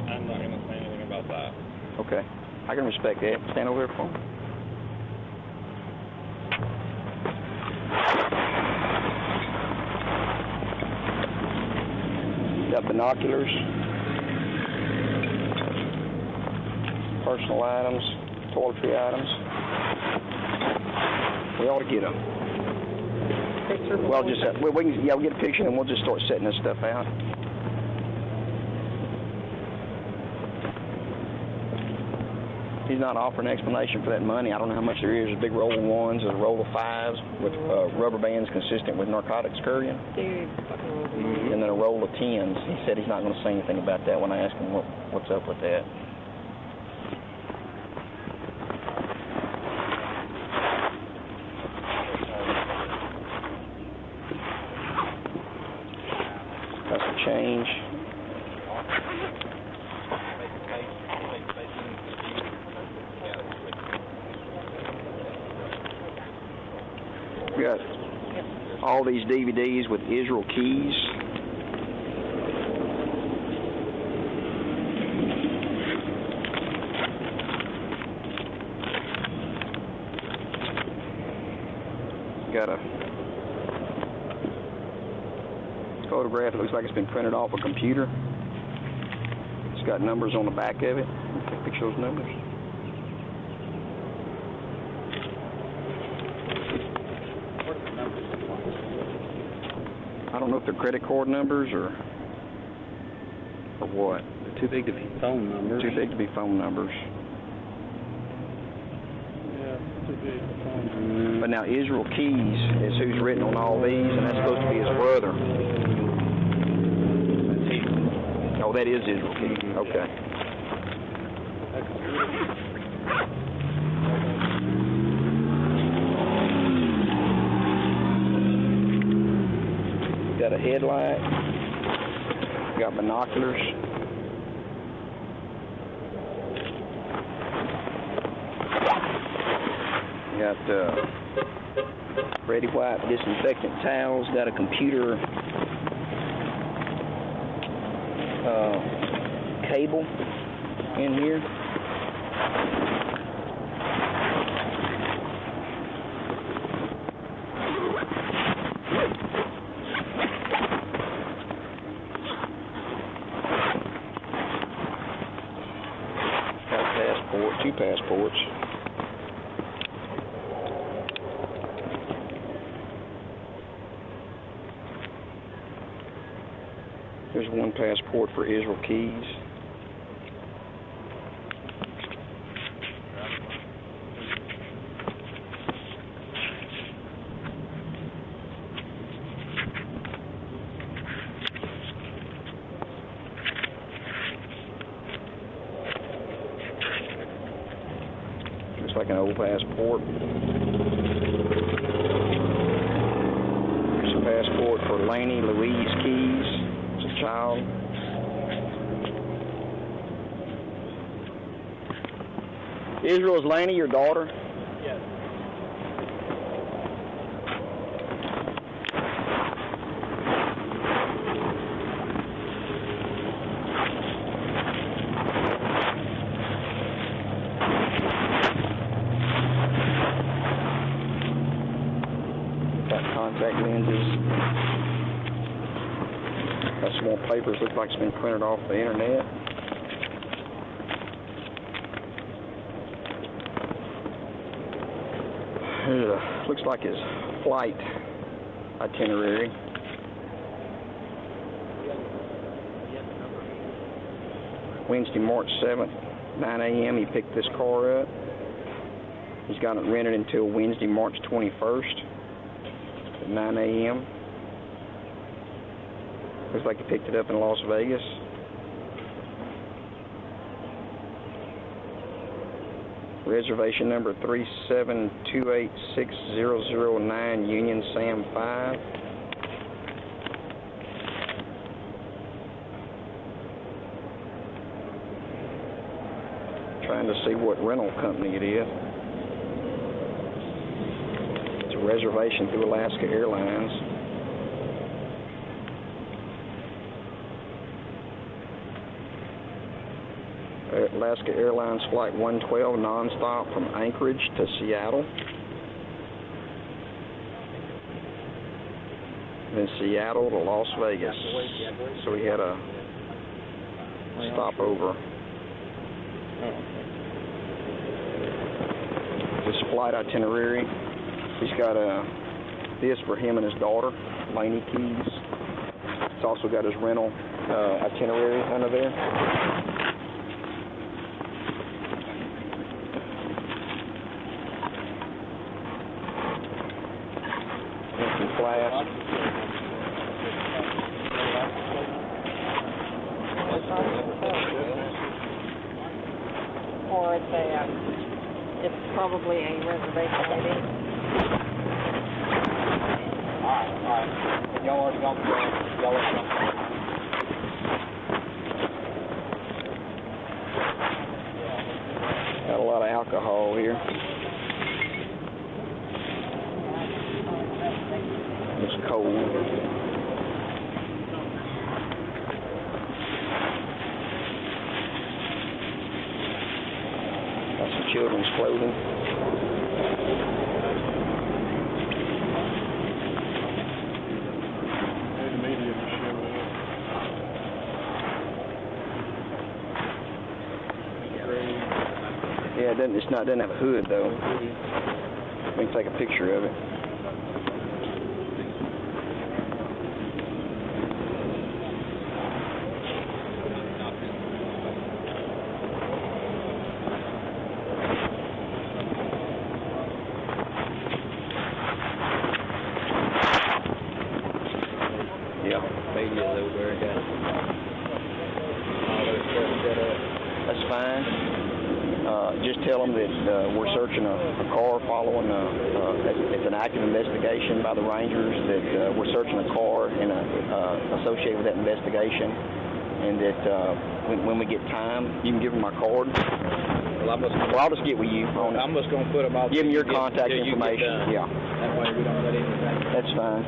I'm not going to say anything about that. Okay. I can respect that. Stand over there for me. Got binoculars, personal items, toiletry items. We ought to get them. Picture. Well, just we can, yeah, we'll get a picture and we'll just start setting this stuff out. He's not offering an explanation for that money. I don't know how much there is. There's a big roll of 1s, there's a roll of 5s with rubber bands consistent with narcotics scurrying. Dude, fucking roll. And then a roll of 10s. He said he's not going to say anything about that when I asked him what's up with that. Got some change. We got all these DVDs with Israel keys. Got a photograph. It looks like it's been printed off a computer. It's got numbers on the back of it. Take a picture of those numbers. I don't know if they're credit card numbers or what. They're too big to be phone numbers. Too big to be phone numbers. Yeah, too big for phone numbers. But now Israel Keys is who's written on all these, and that's supposed to be his brother. That's he. Oh, that is Israel Keys. Okay. Got a headlight. Got binoculars. Got Ready White disinfectant towels. Got a computer cable in here. Two passports. There's one passport for Israel Keys. Looks like an old passport. There's a passport for Laney Louise Keys. It's a child. Israel, is Laney your daughter? Yes. Got contact lenses. Got some more papers. Looks like it's been printed off the internet. Looks like his flight itinerary. Wednesday, March 7th, 9 a.m. he picked this car up. He's got it rented until Wednesday, March 21st at 9 a.m. Looks like he picked it up in Las Vegas. Reservation number 372860009, Union Sam 5. Trying to see what rental company it is. It's a reservation through Alaska Airlines. Alaska Airlines Flight 112 nonstop from Anchorage to Seattle. Then Seattle to Las Vegas. So we had a stopover. This flight itinerary. He's got this for him and his daughter, Laney Keys. It's also got his rental itinerary under there. Or it's probably a reservation ID. Alright. Y'all already got the Got a lot of alcohol here. It's cold. Got some children's clothing. Yeah, it doesn't have a hood though. We can take a picture of it. That's fine. Just tell them that we're searching a car following it's an active investigation by the Rangers, that we're searching a car associated with that investigation, and that when we get time, you can give them my card. Well, I'll just get with you. I'm just going to put them all. Give them your contact information. Yeah. That way we don't let anything. That's fine.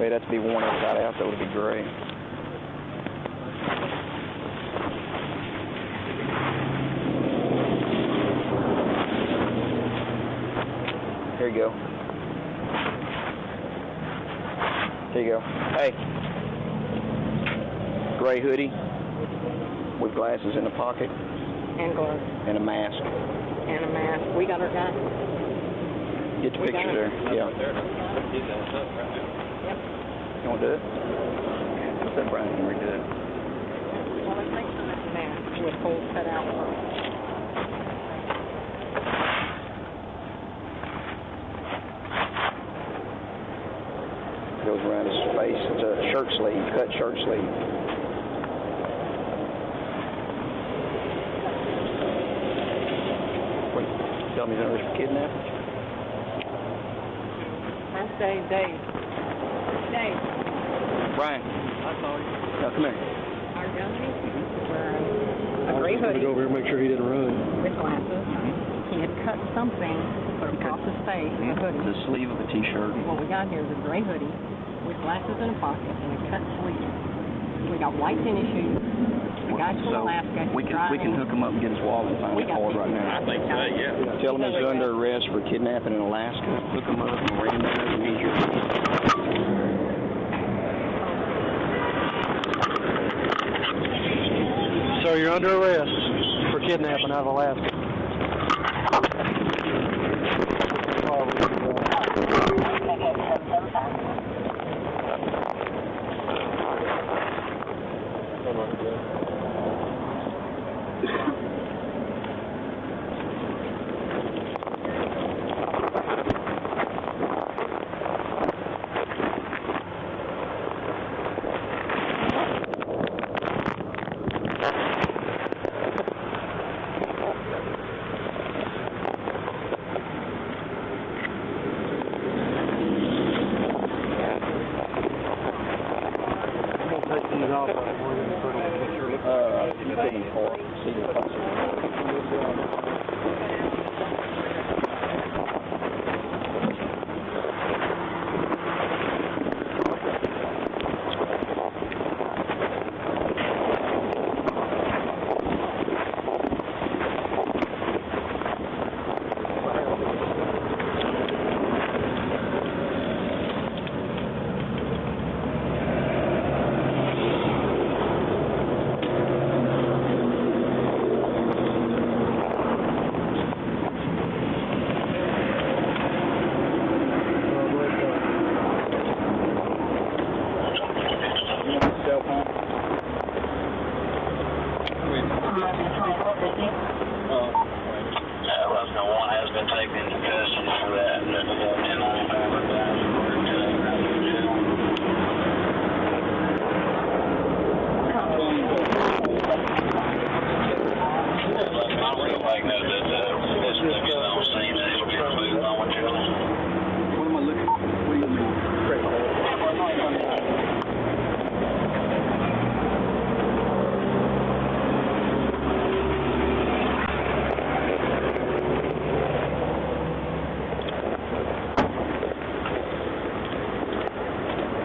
Wait, that'd be worn inside out. That would be great. Here you go. Here you go. Hey. Gray hoodie with glasses in the pocket And gloves. and a mask. And a mask. We got our guy. Get the picture there. Yeah. Yep. You want to do it? What's that, Brian? Can we do it? Well, let's make some mask with holes cut out for it. Goes around his face. It's a shirt sleeve, cut shirt sleeve. Wait, tell me another kidnapping? That's Dave. Dave. Brian. I saw you. No, come here. Our junkie wearing a gray hoodie Go over here and make sure he didn't run. with glasses. He had cut something, put across his face in a hoodie. The sleeve of a t-shirt. What we got here is a gray hoodie with glasses in a pocket and a cut sleeve. We got white tennis shoes. The guy's from Alaska. We can hook him up and get his wallet and find We his got card right now. I think so, yeah. Tell him he's under arrest for kidnapping in Alaska. Hook him up, Miranda doesn't need your... Sir, you're under arrest for kidnapping out of Alaska.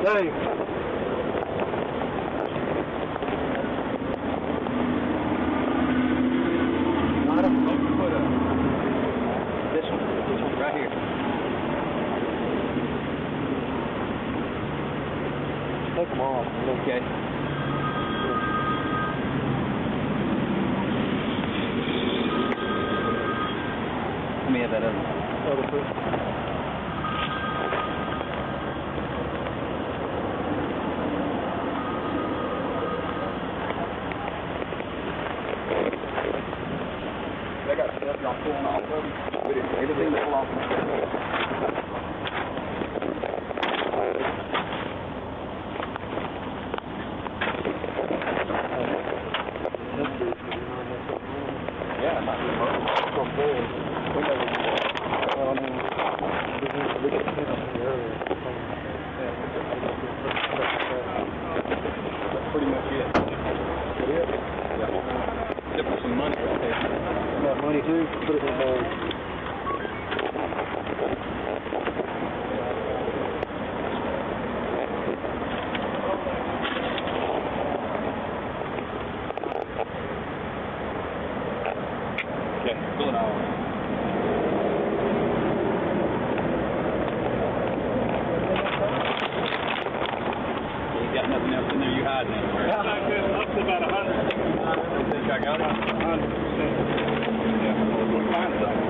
Dave. This one, right here. Take them off. Okay. Let me have that other Other two. They got stuff y'all pulling off of them. Everything pull off. Yeah, it might be from forward. We know Well, I mean, we could see them earlier. that's pretty much it. It is. Yeah. Except for some money right there. Got money too? Put it in the bag. Okay, pull it out. county? 100%. Yeah, we'll find something.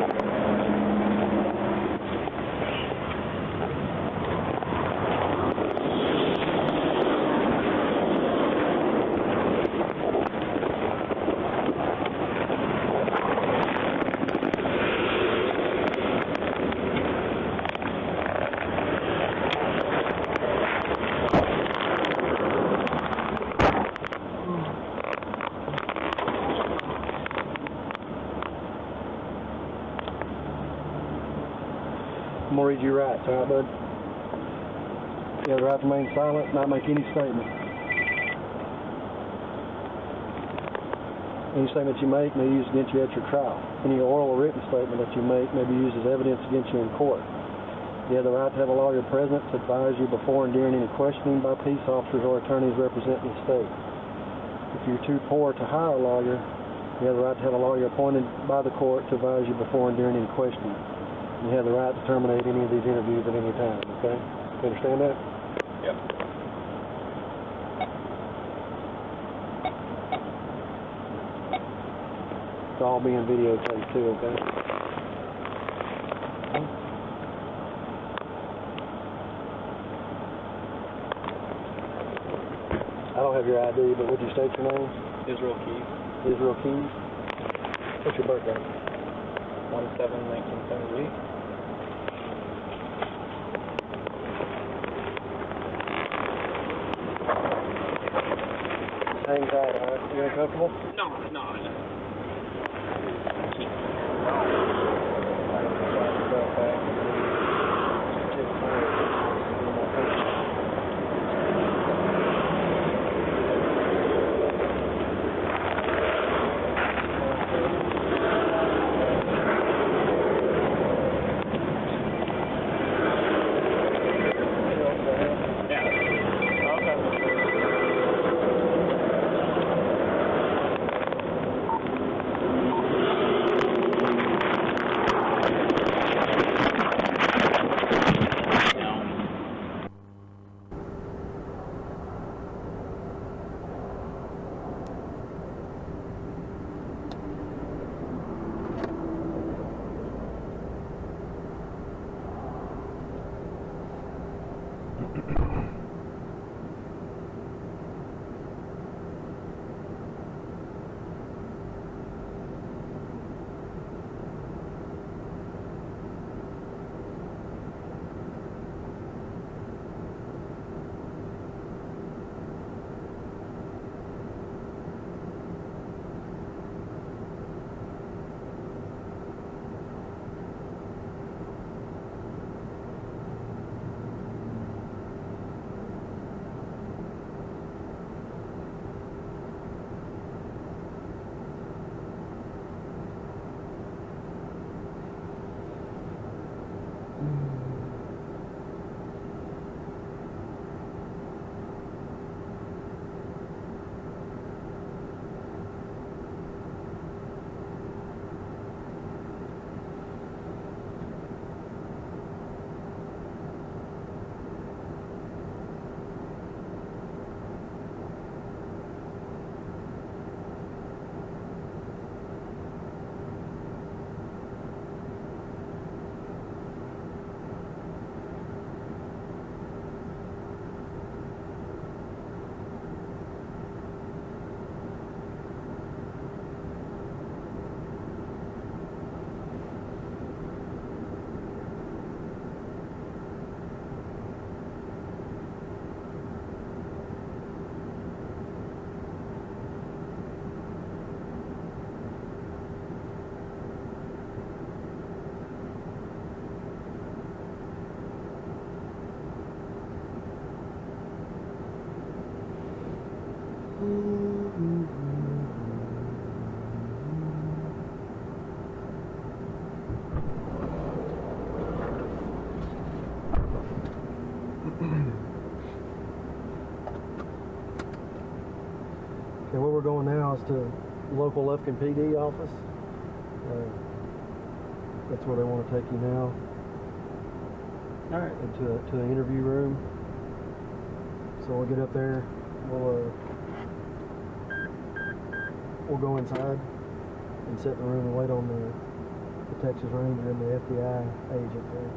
I'm gonna read your rights, all right, bud? You have the right to remain silent, not make any statement. Any statement you make may be used against you at your trial. Any oral or written statement that you make may be used as evidence against you in court. You have the right to have a lawyer present to advise you before and during any questioning by peace officers or attorneys representing the state. If you're too poor to hire a lawyer, you have the right to have a lawyer appointed by the court to advise you before and during any questioning. You have the right to terminate any of these interviews at any time, okay? You understand that? Yep. It's all being videotaped too, okay? I don't have your ID, but would you state your name? Israel Keys, Israel Keys. What's your birthday? 1/7/1978. Hang tight, all right? You uncomfortable? No. Okay, where we're going now is to local Lufkin PD office. That's where they want to take you now. All right. To an interview room. So we'll get up there. We'll we'll go inside and sit in the room and wait on the Texas Ranger and the FBI agent there.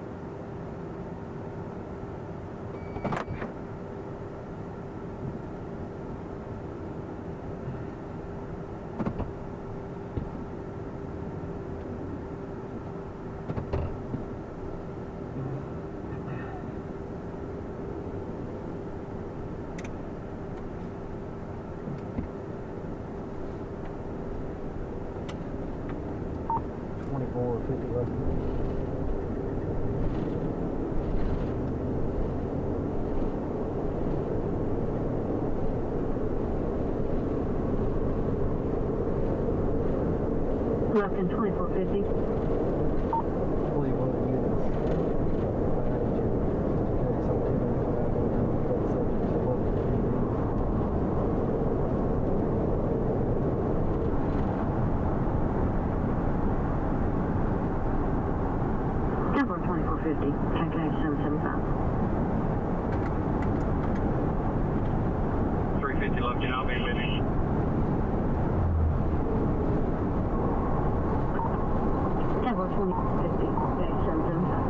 Left in 2450. Believe one of the units. Temple 2450. Calculate 775. 350 left, and I'll be with you. Temple 2050. Calculate 775.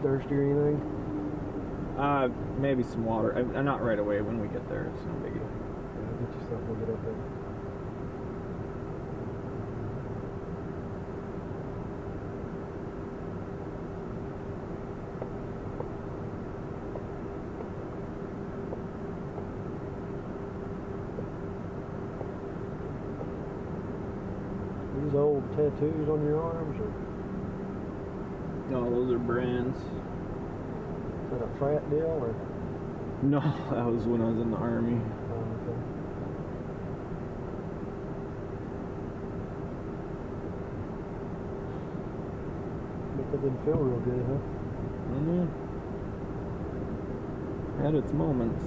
Thirsty or anything? Maybe some water. Not right away. When we get there, it's no biggie. Yeah, get you something. We'll get up there. These old tattoos on your arms, or? No, those are brands. Is that a frat deal, or? No, that was when I was in the Army. Oh, okay. But that didn't feel real good, huh? Had its moments.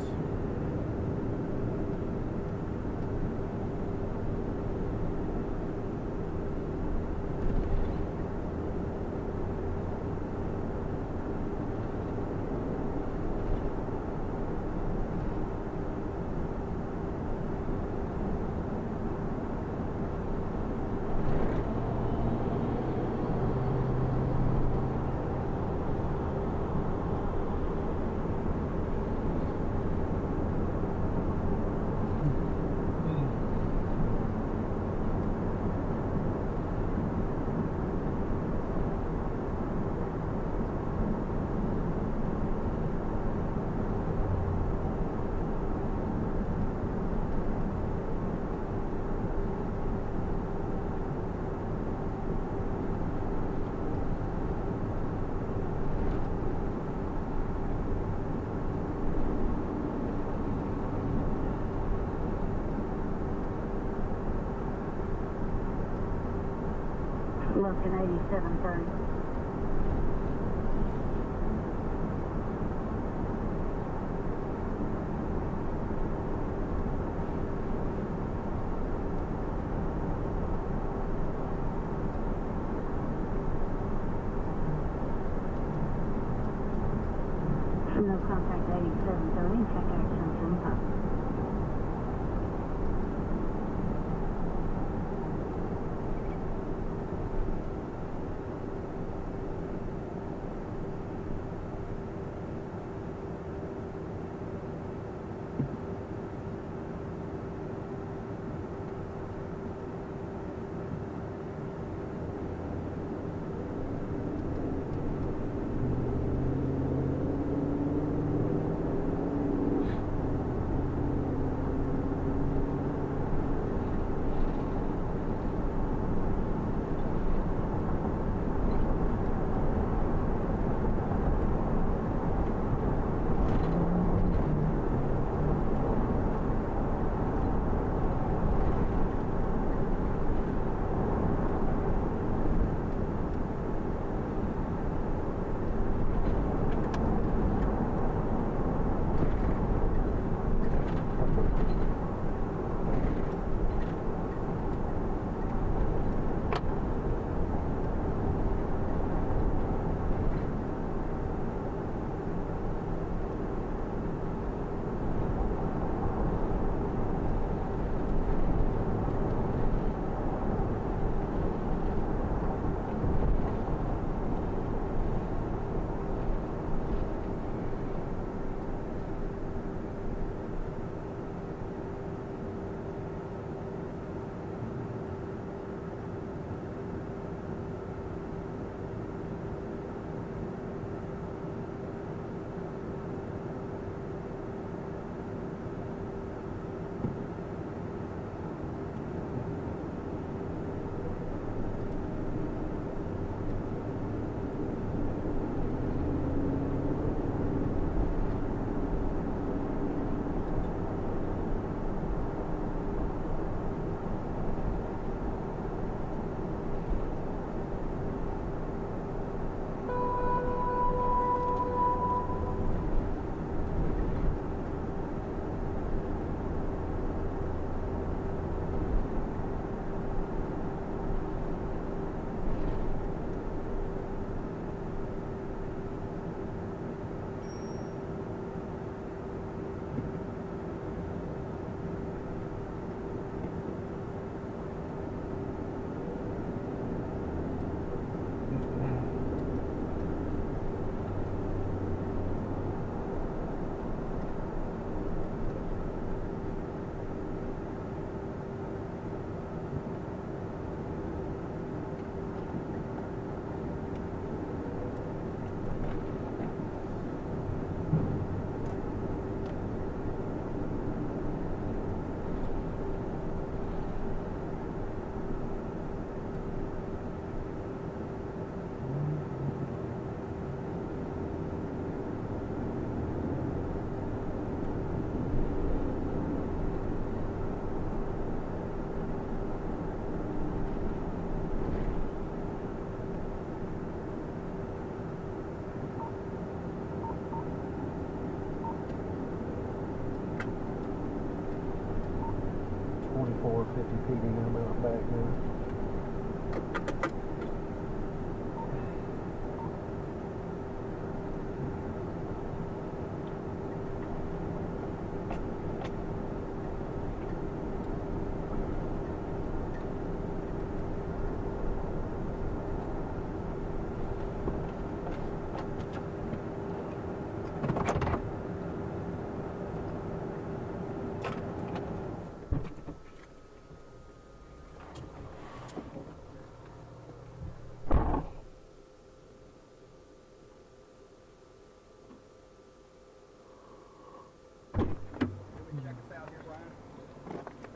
Looking 8730. No contact 8730, contact 775.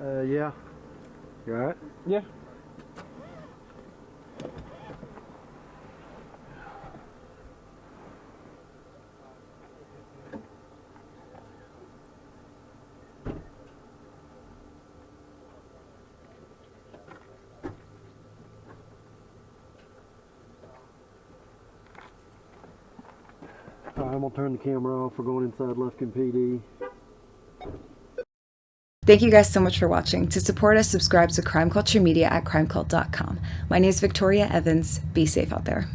Yeah. You all right? Yeah. All right, I'm gonna turn the camera off. We're going inside Lufkin PD. Thank you guys so much for watching. To support us, subscribe to Crime Culture Media at crimecult.com. My name is Victoria Evans. Be safe out there.